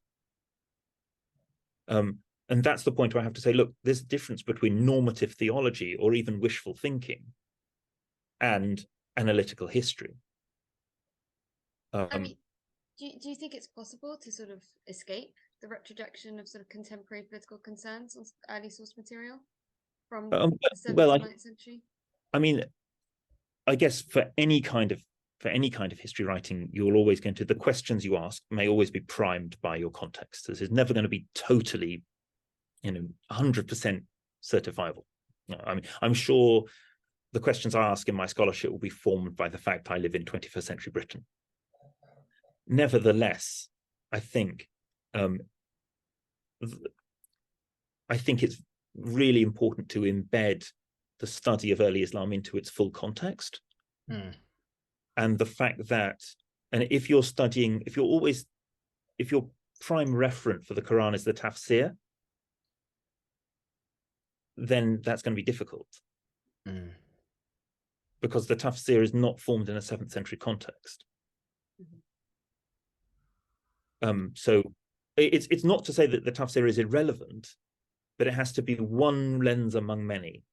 And that's the point where I have to say, look, there's a difference between normative theology or even wishful thinking and analytical history. I mean, do you think it's possible to sort of escape the retrojection of sort of contemporary political concerns on early source material from the 7th and 9th century? I mean, I guess for any kind of history writing, you're always going to, the questions you ask may always be primed by your context. This is never going to be totally, 100% certifiable. I mean, I'm sure the questions I ask in my scholarship will be formed by the fact I live in 21st century Britain. Nevertheless, I think it's really important to embed the study of early Islam into its full context. And the fact that, and if your prime referent for the Quran is the tafsir, then that's going to be difficult. Mm. Because the tafsir is not formed in a 7th century context. So it's not to say that the tafsir is irrelevant, but it has to be one lens among many.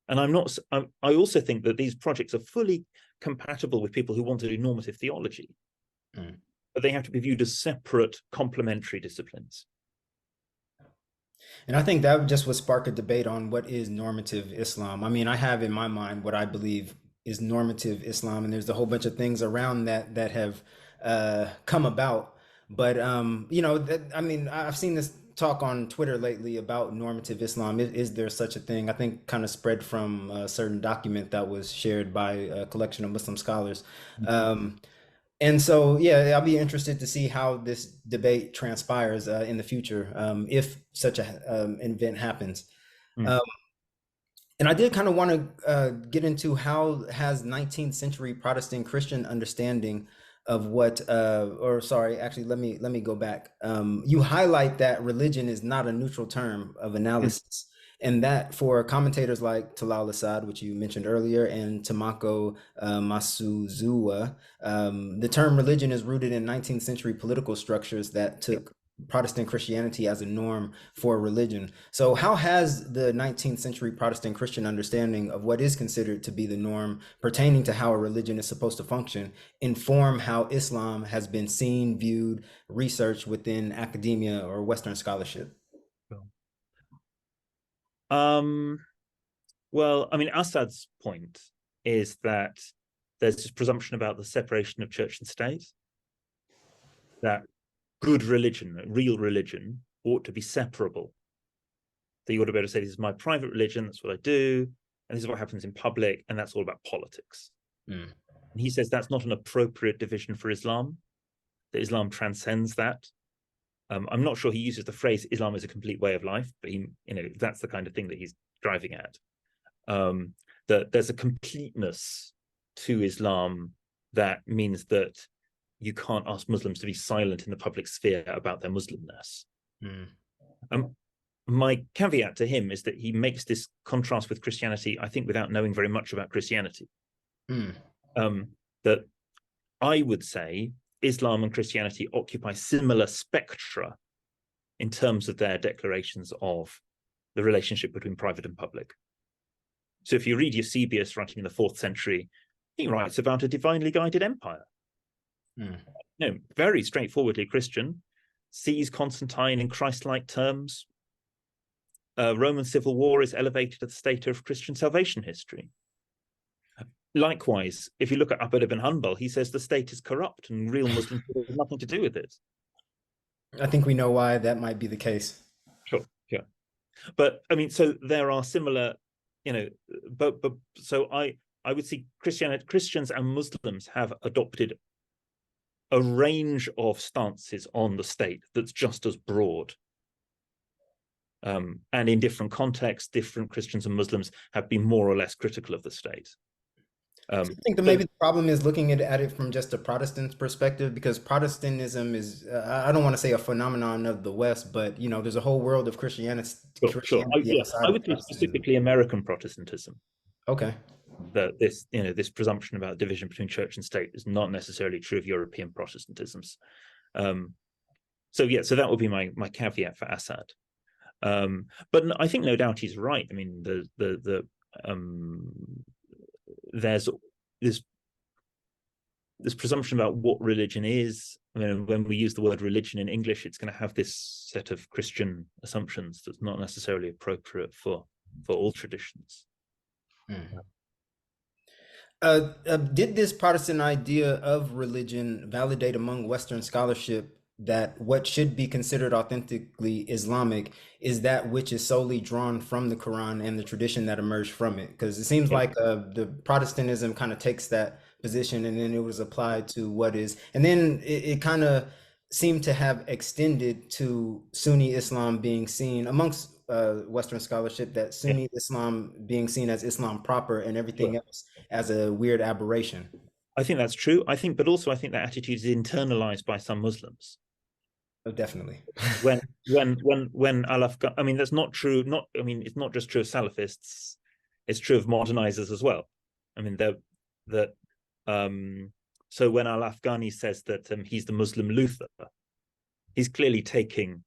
And I also think that these projects are fully compatible with people who want to do normative theology, but they have to be viewed as separate complementary disciplines. And I think that just would spark a debate on what is normative Islam. I mean, I have in my mind what I believe is normative Islam, and there's a whole bunch of things around that that have come about. But you know, I mean, I've seen this talk on Twitter lately about normative Islam. Is there such a thing? I think kind of spread from a certain document that was shared by a collection of Muslim scholars. And so, yeah, I'll be interested to see how this debate transpires in the future, if such an event happens. Mm. And I did kind of want to get into how has 19th century Protestant Christian understanding of what, or sorry, actually, let me go back. You highlight that religion is not a neutral term of analysis. And that for commentators like Talal Asad, which you mentioned earlier, and Tamako Masuzuwa, the term religion is rooted in 19th century political structures that took Protestant Christianity as a norm for religion. So how has the 19th century Protestant Christian understanding of what is considered to be the norm pertaining to how a religion is supposed to function inform how Islam has been seen, viewed, researched within academia or Western scholarship? Well, I mean, Assad's point is that there's this presumption about the separation of church and state, that good religion, real religion, ought to be separable. That you ought to be able to say, this is my private religion, that's what I do, and this is what happens in public, and that's all about politics. And he says that's not an appropriate division for Islam, that Islam transcends that. I'm not sure he uses the phrase Islam is a complete way of life, but he, you know, that's the kind of thing that he's driving at. That there's a completeness to Islam that means that you can't ask Muslims to be silent in the public sphere about their Muslimness. My caveat to him is that he makes this contrast with Christianity, I think, without knowing very much about Christianity. That I would say Islam and Christianity occupy similar spectra in terms of their declarations of the relationship between private and public. So if you read Eusebius writing in the 4th century, he writes about a divinely guided empire. No, very straightforwardly Christian, sees Constantine in Christ-like terms. Roman civil war is elevated to the state of Christian salvation history. Likewise, if you look at Ahmad ibn Hanbal, he says the state is corrupt and real Muslims have nothing to do with it. I think we know why that might be the case. Sure. But I mean, so there are similar, you know, but so I would see Christians and Muslims have adopted a range of stances on the state that's just as broad. And in different contexts, different Christians and Muslims have been more or less critical of the state. I think that maybe the problem is looking at it from just a Protestant perspective, because Protestantism is, I don't want to say a phenomenon of the West, but, you know, there's a whole world of Christianity. Sure. I would say specifically American Protestantism. Okay. That this, you know, this presumption about division between church and state is not necessarily true of European Protestantisms. So yeah, so that would be my caveat for Assad. But I think no doubt he's right. I mean, there's this presumption about what religion is. I mean, when we use the word religion in English, it's going to have this set of Christian assumptions that's not necessarily appropriate for all traditions. Did this Protestant idea of religion validate among Western scholarship that what should be considered authentically Islamic is that which is solely drawn from the Quran and the tradition that emerged from it? Because it seems like the Protestantism kind of takes that position and then it was applied to what is, and then it kind of seemed to have extended to Sunni Islam being seen amongst Western scholarship, that Sunni Islam being seen as Islam proper and everything else as a weird aberration. I think that's true. But also I think that attitude is internalized by some Muslims. Oh, definitely. When Al-Afghan, I mean, that's not true. It's not just true of Salafists; it's true of modernizers as well. I mean, that so when Al-Afghani says that he's the Muslim Luther, he's clearly taking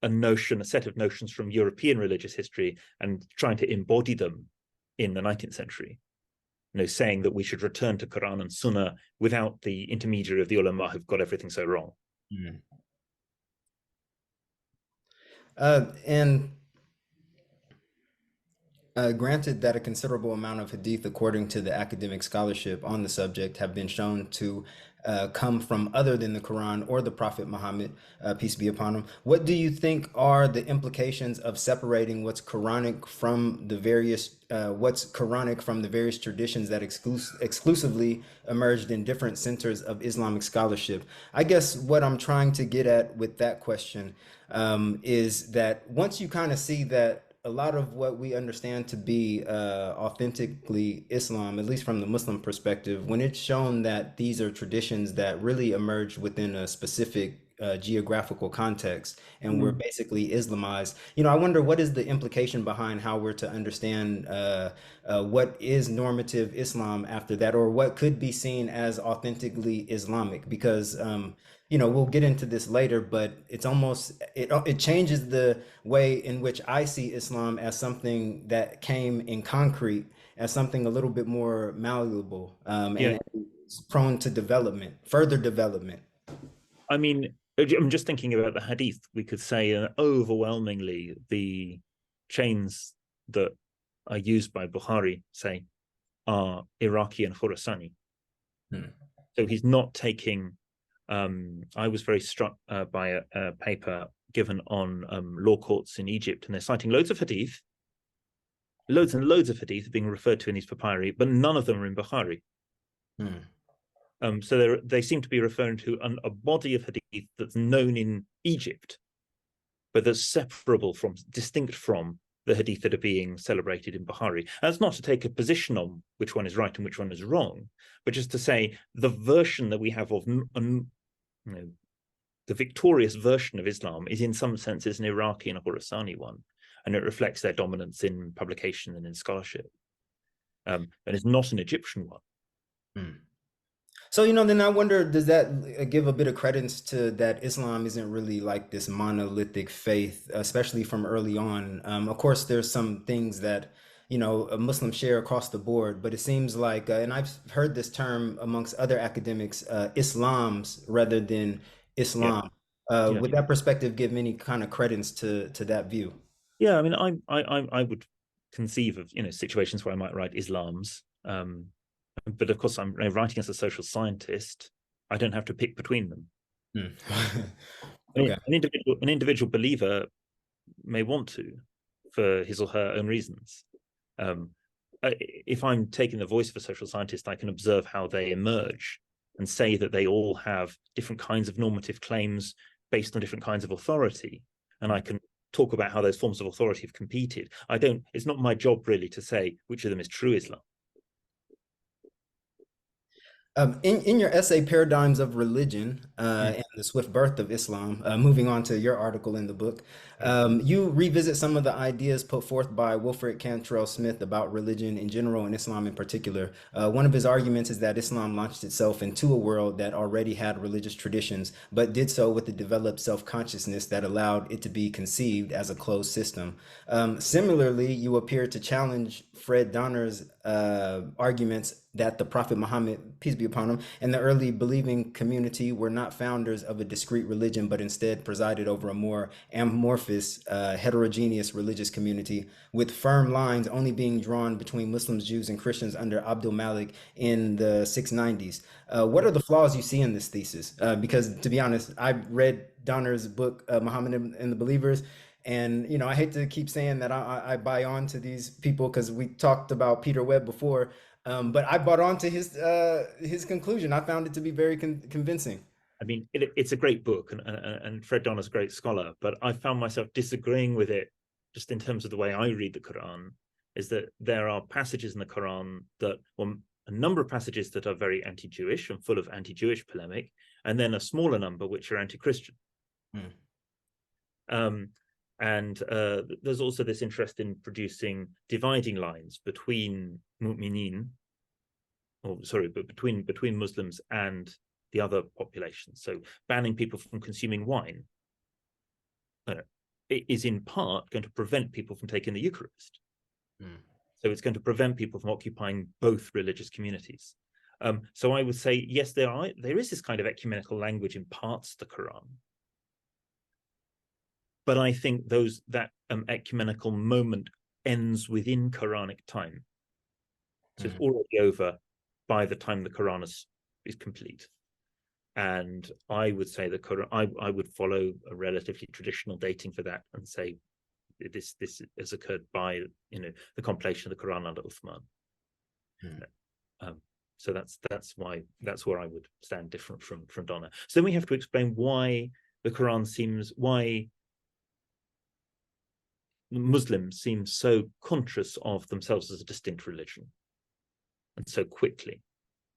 a set of notions from European religious history and trying to embody them in the 19th century. Saying that we should return to Quran and Sunnah without the intermediary of the ulama who've got everything so wrong. Mm. And granted that a considerable amount of hadith, according to the academic scholarship on the subject, have been shown to come from other than the Quran or the Prophet Muhammad, peace be upon him. What do you think are the implications of separating what's Quranic from the various traditions that exclusively emerged in different centers of Islamic scholarship? I guess what I'm trying to get at with that question is that once you kind of see that a lot of what we understand to be authentically Islam, at least from the Muslim perspective, when it's shown that these are traditions that really emerged within a specific geographical context and were basically Islamized, I wonder what is the implication behind how we're to understand what is normative Islam after that, or what could be seen as authentically Islamic, because we'll get into this later, but it changes the way in which I see Islam as something that came in concrete, as something a little bit more malleable, and prone to further development. I mean, I'm just thinking about the hadith. We could say overwhelmingly the chains that are used by Bukhari, say, are Iraqi and Khurasani. So he's not taking. I was very struck by a paper given on law courts in Egypt, and they're citing loads of hadith, loads and loads of hadith being referred to in these papyri, but none of them are in Bukhari. So they seem to be referring to a body of hadith that's known in Egypt, but that's distinct from the hadith that are being celebrated in Bukhari. And that's not to take a position on which one is right and which one is wrong, but just to say the version that we have of the victorious version of Islam is in some senses an Iraqi and a Khurasani one, and it reflects their dominance in publication and in scholarship. And it's not an Egyptian one. So, then I wonder, does that give a bit of credence to that Islam isn't really like this monolithic faith, especially from early on? Of course, there's some things that, Muslims share across the board, but it seems like, and I've heard this term amongst other academics, Islams rather than Islam. Would that perspective give any kind of credence to that view? Yeah, I mean, I would conceive of situations where I might write Islams. But of course, I'm writing as a social scientist. I don't have to pick between them. Okay. An individual believer may want to, for his or her own reasons. If I'm taking the voice of a social scientist, I can observe how they emerge and say that they all have different kinds of normative claims based on different kinds of authority. And I can talk about how those forms of authority have competed. It's not my job really to say which of them is true Islam. In your essay, Paradigms of Religion and the Swift Birth of Islam, moving on to your article in the book, you revisit some of the ideas put forth by Wilfred Cantrell Smith about religion in general and Islam in particular. One of his arguments is that Islam launched itself into a world that already had religious traditions, but did so with a developed self-consciousness that allowed it to be conceived as a closed system. Similarly, you appear to challenge Fred Donner's arguments that the Prophet Muhammad, peace be upon him, and the early believing community were not founders of a discrete religion, but instead presided over a more amorphous, heterogeneous religious community, with firm lines only being drawn between Muslims, Jews, and Christians under Abdul Malik in the 690s. What are the flaws you see in this thesis? Because to be honest, I read Donner's book, Muhammad and the Believers, and I hate to keep saying that I buy on to these people because we talked about Peter Webb before, but I bought on to his conclusion. I found it to be very convincing. I mean, it's a great book, and Fred Donner's a great scholar, but I found myself disagreeing with it just in terms of the way I read the Quran, is that there are passages in the Quran that, well, a number of passages that are very anti-Jewish and full of anti-Jewish polemic, and then a smaller number which are anti-Christian. There's also this interest in producing dividing lines between mu'minin, but between Muslims and the other populations. So banning people from consuming wine is in part going to prevent people from taking the Eucharist. So it's going to prevent people from occupying both religious communities. So I would say, yes, there is this kind of ecumenical language in parts of the Quran. But I think that ecumenical moment ends within Quranic time. So it's already over by the time the Quran is complete. And I would say the Quran, I would follow a relatively traditional dating for that and say this has occurred by the compilation of the Quran under Uthman. So that's where I would stand different from Donna. So then we have to explain why the Quran why Muslims seem so conscious of themselves as a distinct religion, and so quickly,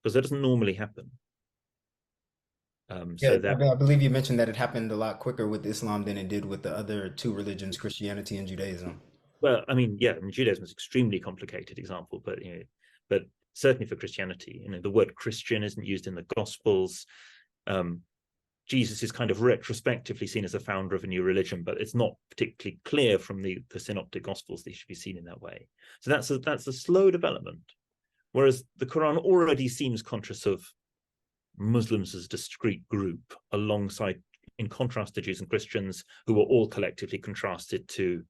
because that doesn't normally happen. I believe you mentioned that it happened a lot quicker with Islam than it did with the other two religions, Christianity and Judaism. Well, I mean, Judaism is an extremely complicated example, but certainly for Christianity, the word Christian isn't used in the Gospels. Jesus is kind of retrospectively seen as a founder of a new religion, but it's not particularly clear from the synoptic Gospels that he should be seen in that way. So that's a slow development, whereas the Quran already seems conscious of Muslims as a discrete group, alongside, in contrast to Jews and Christians, who were all collectively contrasted to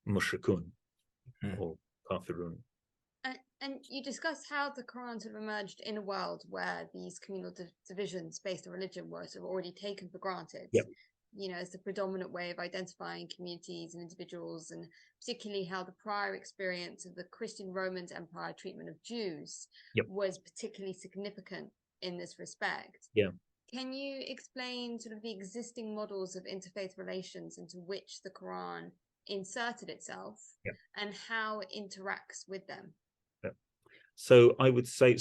mushrikun or kafirun. And you discussed how the Quran sort of emerged in a world where these communal divisions based on religion were sort of already taken for granted. Yep. As the predominant way of identifying communities and individuals, and particularly how the prior experience of the Christian Roman Empire treatment of Jews was particularly significant in this respect. Yeah. Can you explain sort of the existing models of interfaith relations into which the Quran inserted itself and how it interacts with them? So I would say,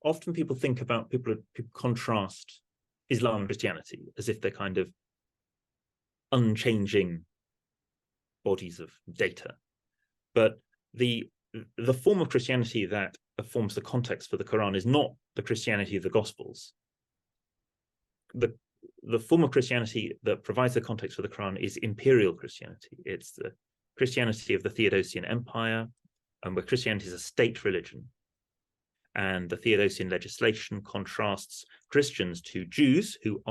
often people contrast Islam and Christianity as if they're kind of unchanging bodies of data. But the form of Christianity that forms the context for the Quran is not the Christianity of the Gospels. The form of Christianity that provides the context for the Quran is imperial Christianity. It's the Christianity of the Theodosian Empire, where Christianity is a state religion. And the Theodosian legislation contrasts Christians to Jews who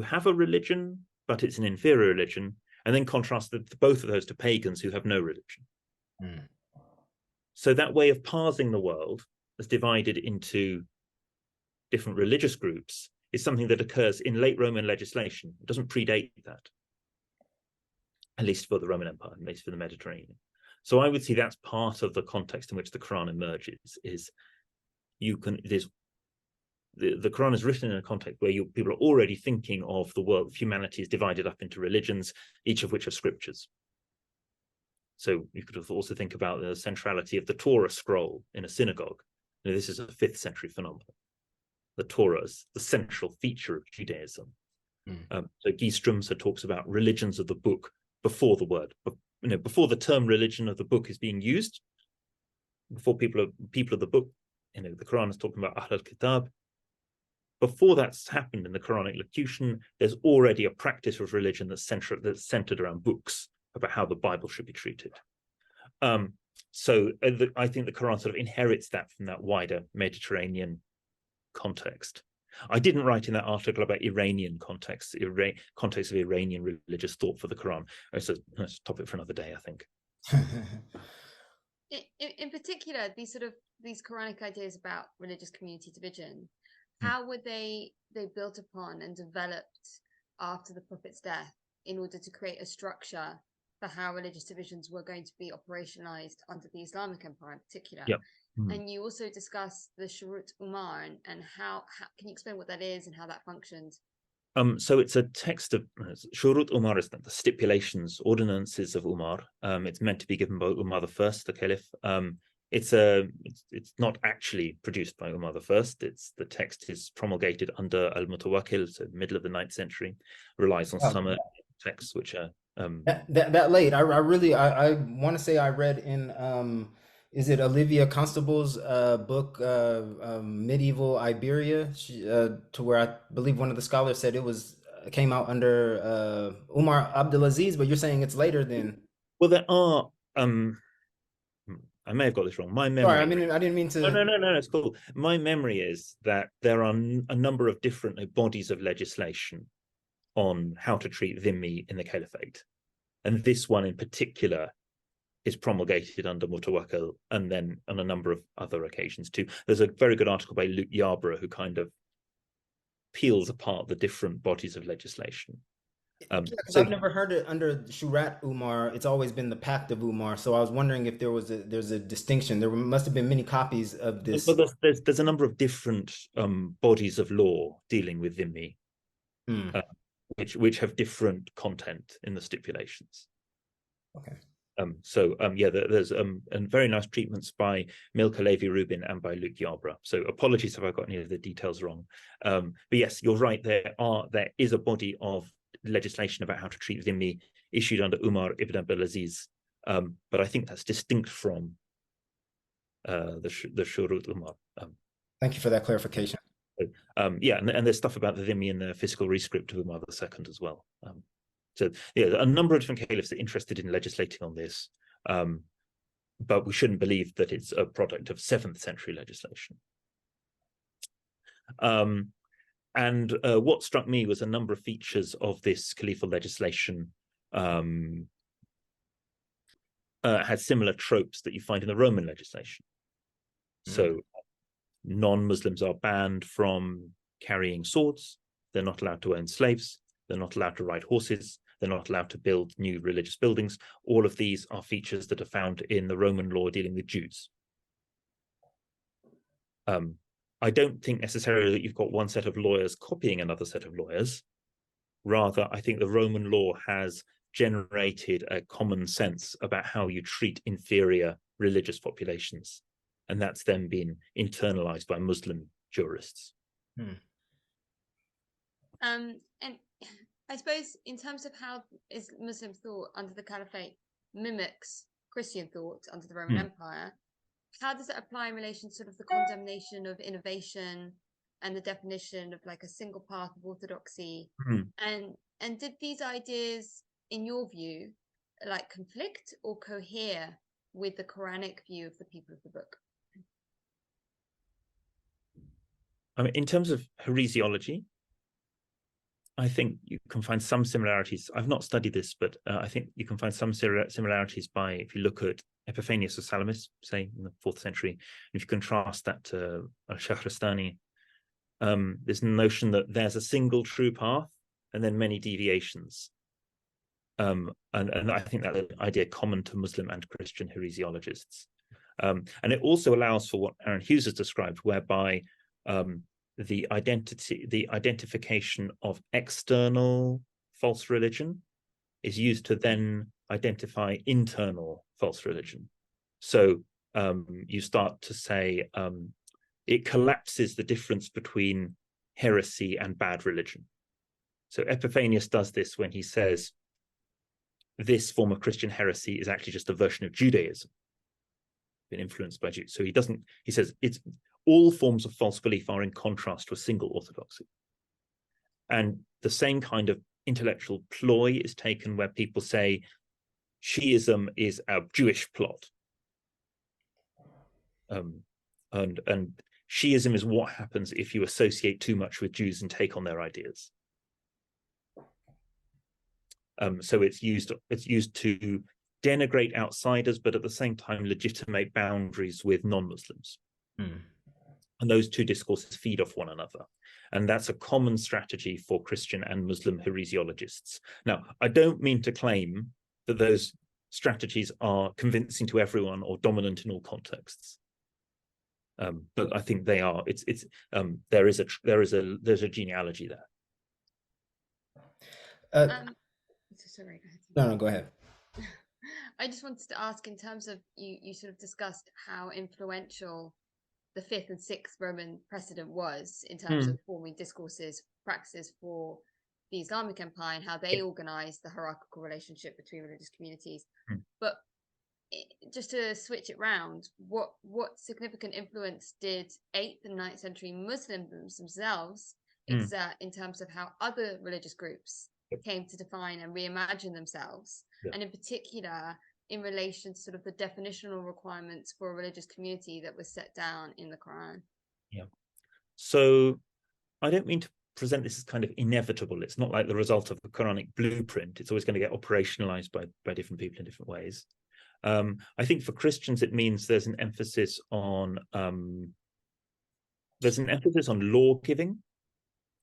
have a religion, but it's an inferior religion, and then contrasts both of those to pagans who have no religion. So that way of parsing the world as divided into different religious groups is something that occurs in late Roman legislation. It doesn't predate that, at least for the Roman Empire, at least for the Mediterranean. So I would say that's part of the context in which the Quran emerges. The Quran is written in a context where people are already thinking of the world, humanity is divided up into religions, each of which are scriptures. So you could also think about the centrality of the Torah scroll in a synagogue. This is a 5th century phenomenon. The Torah is the central feature of Judaism. So Guy Strumser talks about religions of the book before the word, before the term religion of the book is being used, before people of the book, the Quran is talking about Ahl al-Kitab. Before that's happened in the Quranic locution, there's already a practice of religion that's centered around books, about how the Bible should be treated. So I think the Quran sort of inherits that from that wider Mediterranean context. I didn't write in that article about Iranian context of Iranian religious thought for the Quran. It's a topic for another day, I think. In particular, these Quranic ideas about religious community division, how were they built upon and developed after the Prophet's death in order to create a structure for how religious divisions were going to be operationalized under the Islamic Empire in particular? And you also discussed the Shurut Umar and how can you explain what that is and how that functioned? So it's a text of Shurut Umar, is the stipulations, ordinances of Umar. It's meant to be given by Umar the First, the Caliph. it's not actually produced by Umar I. The text is promulgated under al-Mutawakkil, so middle of the 9th century, relies on some texts which are that late. I really I want to say I read in is it Olivia Constable's book Medieval Iberia, to where I believe one of the scholars said it was came out under Umar Abdulaziz, but you're saying it's later than. Well, there are I may have got this wrong. My memory. Sorry, I mean I didn't mean to. No, it's cool. My memory is that there are a number of different bodies of legislation on how to treat dhimmi in the caliphate, and this one in particular is promulgated under Mutawakkil, and then on a number of other occasions too. There's a very good article by Luke Yarborough who kind of peels apart the different bodies of legislation. So I've never heard it under Shurat Umar. It's always been the Pact of Umar. So I was wondering if there's a distinction. There must have been many copies of this. But there's a number of different bodies of law dealing with dhimmi, which have different content in the stipulations. Okay. There's very nice treatments by Milka Levy-Rubin and by Luke Yarborough. So apologies if I got any of the details wrong. But yes, you're right. There is a body of legislation about how to treat dhimmi issued under Umar ibn Abdulaziz, but I think that's distinct from the Shurut Umar. Thank you for that clarification. And there's stuff about the dhimmi in the fiscal rescript of Umar II as well. So a number of different caliphs are interested in legislating on this, but we shouldn't believe that it's a product of 7th century legislation. And what struck me was a number of features of this caliphal legislation had similar tropes that you find in the Roman legislation. So non-Muslims are banned from carrying swords. They're not allowed to own slaves. They're not allowed to ride horses. They're not allowed to build new religious buildings. All of these are features that are found in the Roman law dealing with Jews. I don't think necessarily that you've got one set of lawyers copying another set of lawyers. Rather, I think the Roman law has generated a common sense about how you treat inferior religious populations. And that's then been internalized by Muslim jurists. And I suppose in terms of how Muslim thought under the Caliphate mimics Christian thought under the Roman Empire, how does it apply in relation to sort of the condemnation of innovation and the definition of like a single path of orthodoxy? And did these ideas, in your view, like conflict or cohere with the Quranic view of the people of the book? I mean, in terms of heresiology, I think you can find some similarities. I've not studied this, but I think you can find some similarities by, if you look at Epiphanius of Salamis, say in the 4th century, and if you contrast that to Al-Shahrastani, this notion that there's a single true path and then many deviations. And I think that's an idea common to Muslim and Christian heresiologists. And it also allows for what Aaron Hughes has described, whereby the identification of external false religion is used to then identify internal false religion. So you start to say it collapses the difference between heresy and bad religion. So Epiphanius does this when he says this form of Christian heresy is actually just a version of Judaism, been influenced by Jews. So he says it's all forms of false belief are in contrast to a single orthodoxy. And the same kind of intellectual ploy is taken where people say Shiism is a Jewish plot. And Shiism is what happens if you associate too much with Jews and take on their ideas. So it's used to denigrate outsiders, but at the same time legitimate boundaries with non-Muslims. And those two discourses feed off one another. And that's a common strategy for Christian and Muslim heresiologists. Now, I don't mean to claim that those strategies are convincing to everyone or dominant in all contexts. But I think they are. There's a genealogy there. Sorry, go ahead. No, go ahead. I just wanted to ask, in terms of you sort of discussed how influential the 5th and 6th Roman precedent was in terms of forming discourses, practices for the Islamic Empire, and how they organized the hierarchical relationship between religious communities. But just to switch it round, what significant influence did 8th and 9th century Muslims themselves exert in terms of how other religious groups came to define and reimagine themselves, and in particular in relation to sort of the definitional requirements for a religious community that was set down in the Quran? Yeah. So I don't mean to present this as kind of inevitable. It's not like the result of a Quranic blueprint. It's always going to get operationalized by different people in different ways. I think for Christians, it means there's an emphasis on law giving.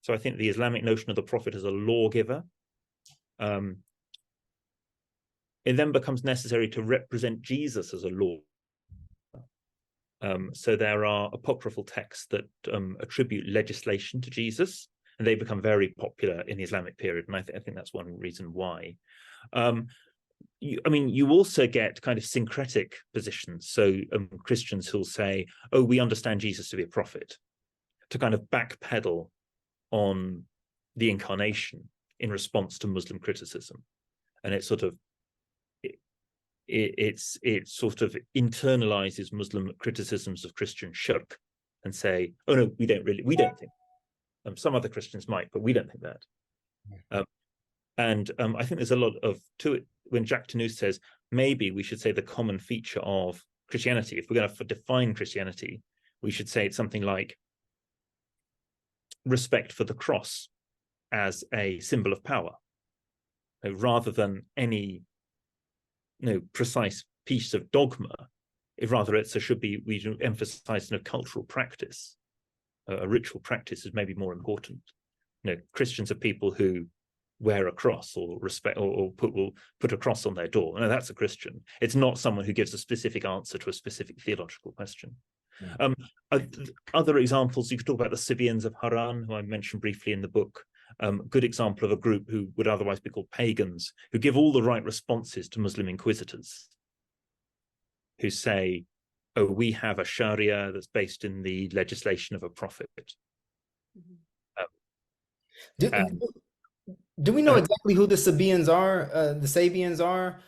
So I think the Islamic notion of the prophet as a lawgiver, it then becomes necessary to represent Jesus as a law. So there are apocryphal texts that attribute legislation to Jesus, and they become very popular in the Islamic period. And I think that's one reason why. You also get kind of syncretic positions. So Christians who'll say, oh, we understand Jesus to be a prophet, to kind of backpedal on the incarnation in response to Muslim criticism. And it sort of internalizes Muslim criticisms of Christian shirk and say, oh no, we don't think. Some other Christians might, but we don't think that. I think there's a lot to it when Jacques Tournus says maybe we should say the common feature of Christianity, if we're going to define Christianity, we should say it's something like respect for the cross as a symbol of power, rather than any precise piece of dogma. We should emphasize a cultural practice, a ritual practice is maybe more important. Christians are people who wear a cross or respect or will put a cross on their door. No, that's a Christian. It's not someone who gives a specific answer to a specific theological question. Other examples, you could talk about the Sabians of Haran, who I mentioned briefly in the book. Good example of a group who would otherwise be called pagans, who give all the right responses to Muslim inquisitors, who say, oh, we have a Sharia that's based in the legislation of a prophet. Do we know exactly who the Sabians are?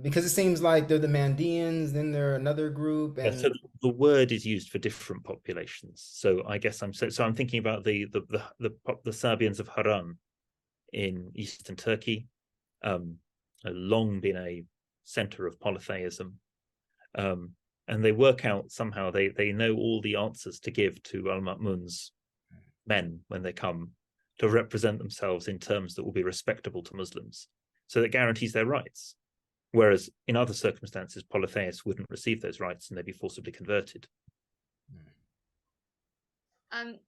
Because it seems like they're the Mandeans, then they're another group, and so the word is used for different populations. So I guess I'm thinking about the Sabians of Haran in eastern Turkey, long been a center of polytheism, and they work out somehow they know all the answers to give to Al-Ma'mun's men when they come to represent themselves in terms that will be respectable to Muslims. So that guarantees their rights. Whereas in other circumstances, polytheists wouldn't receive those rights and they'd be forcibly converted.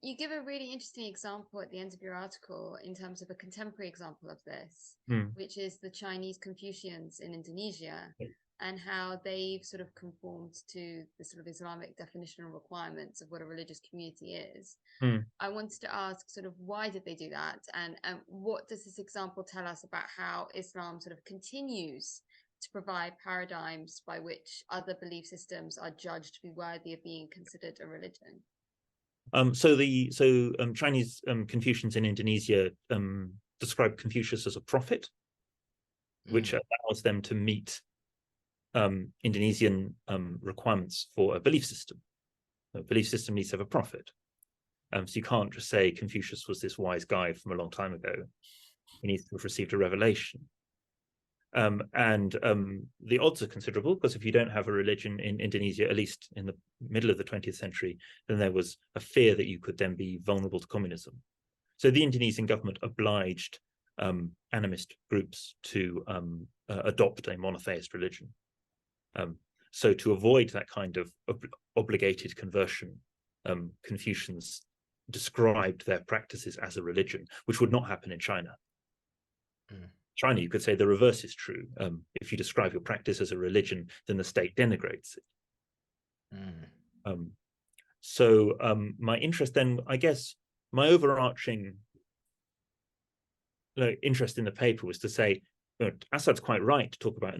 You give a really interesting example at the end of your article in terms of a contemporary example of this, which is the Chinese Confucians in Indonesia, and how they've sort of conformed to the sort of Islamic definitional requirements of what a religious community is. I wanted to ask sort of why did they do that, and what does this example tell us about how Islam sort of continues to provide paradigms by which other belief systems are judged to be worthy of being considered a religion? Chinese Confucians in Indonesia describe Confucius as a prophet, which allows them to meet Indonesian requirements for a belief system. A belief system needs to have a prophet. So you can't just say Confucius was this wise guy from a long time ago. He needs to have received a revelation. The odds are considerable, because if you don't have a religion in Indonesia, at least in the middle of the 20th century, then there was a fear that you could then be vulnerable to communism. So the Indonesian government obliged animist groups to adopt a monotheist religion. So to avoid that kind of obligated conversion, Confucians described their practices as a religion, which would not happen in China. China, you could say the reverse is true. If you describe your practice as a religion, then the state denigrates it. My interest then, I guess, my overarching interest in the paper was to say, Assad's quite right to talk about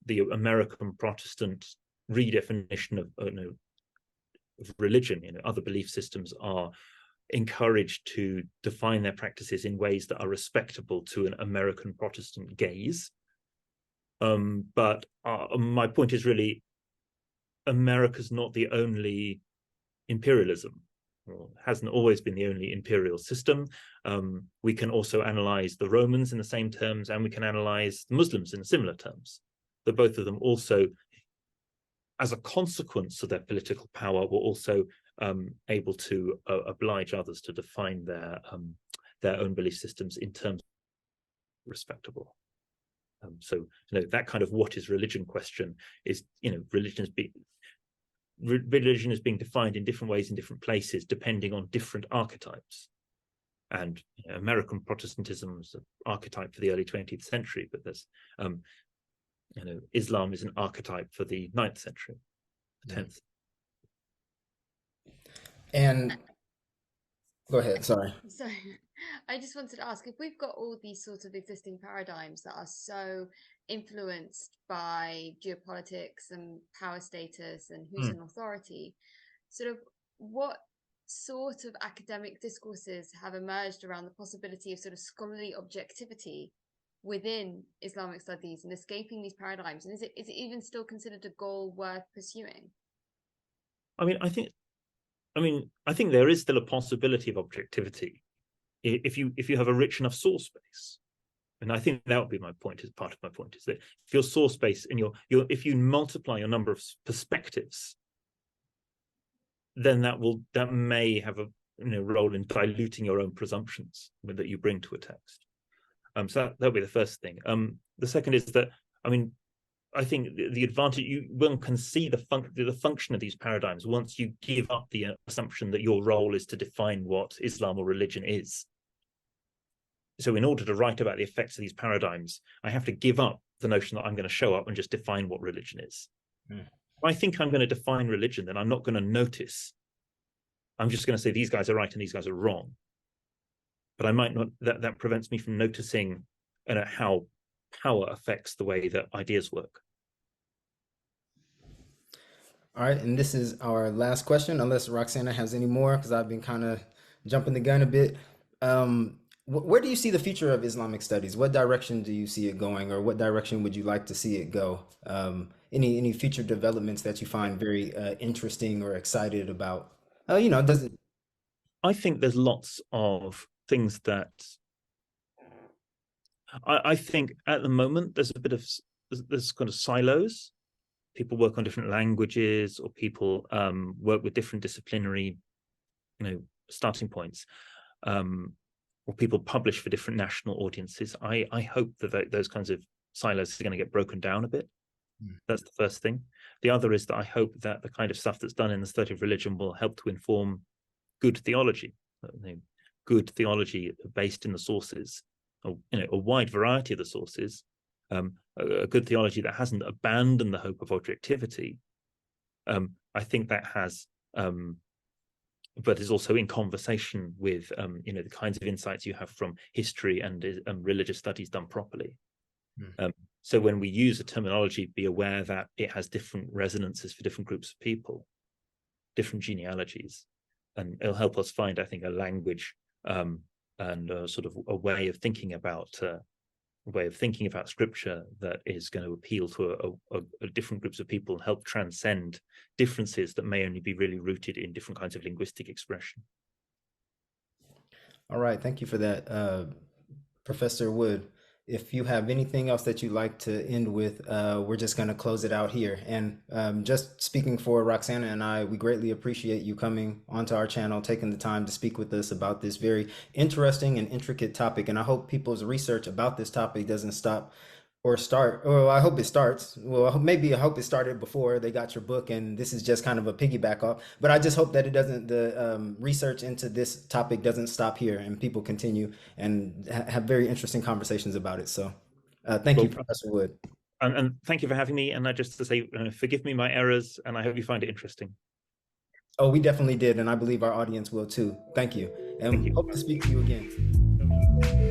the American Protestant redefinition of religion. Other belief systems are encouraged to define their practices in ways that are respectable to an American Protestant gaze. But my point is really, America's not the only imperialism, or hasn't always been the only imperial system. We can also analyze the Romans in the same terms, and we can analyze the Muslims in similar terms. That both of them also, as a consequence of their political power, were also able to oblige others to define their own belief systems in terms respectable. So that kind of what is religion question is, religion is being defined in different ways in different places depending on different archetypes. And American Protestantism is an archetype for the early 20th century, but there's Islam is an archetype for the 9th century, the 10th. And go ahead, sorry. So I just wanted to ask, if we've got all these sorts of existing paradigms that are so influenced by geopolitics and power status and who's in authority, sort of what sort of academic discourses have emerged around the possibility of sort of scholarly objectivity within Islamic studies and escaping these paradigms? And is it even still considered a goal worth pursuing? I think there is still a possibility of objectivity if you have a rich enough source base. And I think that would be my point, as part of my point, is that if your source base and if you multiply your number of perspectives, then that may have a role in diluting your own presumptions that you bring to a text. So that'll be the first thing. The second is that I think the advantage, one can see the function of these paradigms once you give up the assumption that your role is to define what Islam or religion is. So in order to write about the effects of these paradigms, I have to give up the notion that I'm going to show up and just define what religion is. If I think I'm going to define religion, then I'm not going to notice. I'm just going to say these guys are right and these guys are wrong. But I might not, that prevents me from noticing how power affects the way that ideas work. All right, and this is our last question, unless Roxanna has any more, because I've been kind of jumping the gun a bit. Where do you see the future of Islamic studies? What direction do you see it going, or what direction would you like to see it go? Any future developments that you find very interesting or excited about? Does it? I think there's lots of things that I think at the moment there's kind of silos. People work on different languages, or people work with different disciplinary, starting points, or people publish for different national audiences. I hope that those kinds of silos are going to get broken down a bit. That's the first thing. The other is that I hope that the kind of stuff that's done in the study of religion will help to inform good theology. Good theology based in the sources, a wide variety of the sources, a good theology that hasn't abandoned the hope of objectivity. I think that has, but is also in conversation with, the kinds of insights you have from history and religious studies done properly. So when we use a terminology, be aware that it has different resonances for different groups of people, different genealogies, and it'll help us find, I think, a language and sort of a way of thinking about scripture that is going to appeal to a different groups of people and help transcend differences that may only be really rooted in different kinds of linguistic expression. All right, thank you for that, Professor Wood. If you have anything else that you'd like to end with, we're just going to close it out here. And just speaking for Roxanna and I, we greatly appreciate you coming onto our channel, taking the time to speak with us about this very interesting and intricate topic. And I hope people's research about this topic doesn't stop or start, or I hope it starts. Well, maybe I hope it started before they got your book, and this is just kind of a piggyback off. But I just hope that it doesn't, the research into this topic doesn't stop here, and people continue and have very interesting conversations about it. So thank you, Professor Wood. And thank you for having me. And I just to say, forgive me my errors, and I hope you find it interesting. Oh, we definitely did, and I believe our audience will too. Thank you, and hope to speak to you again.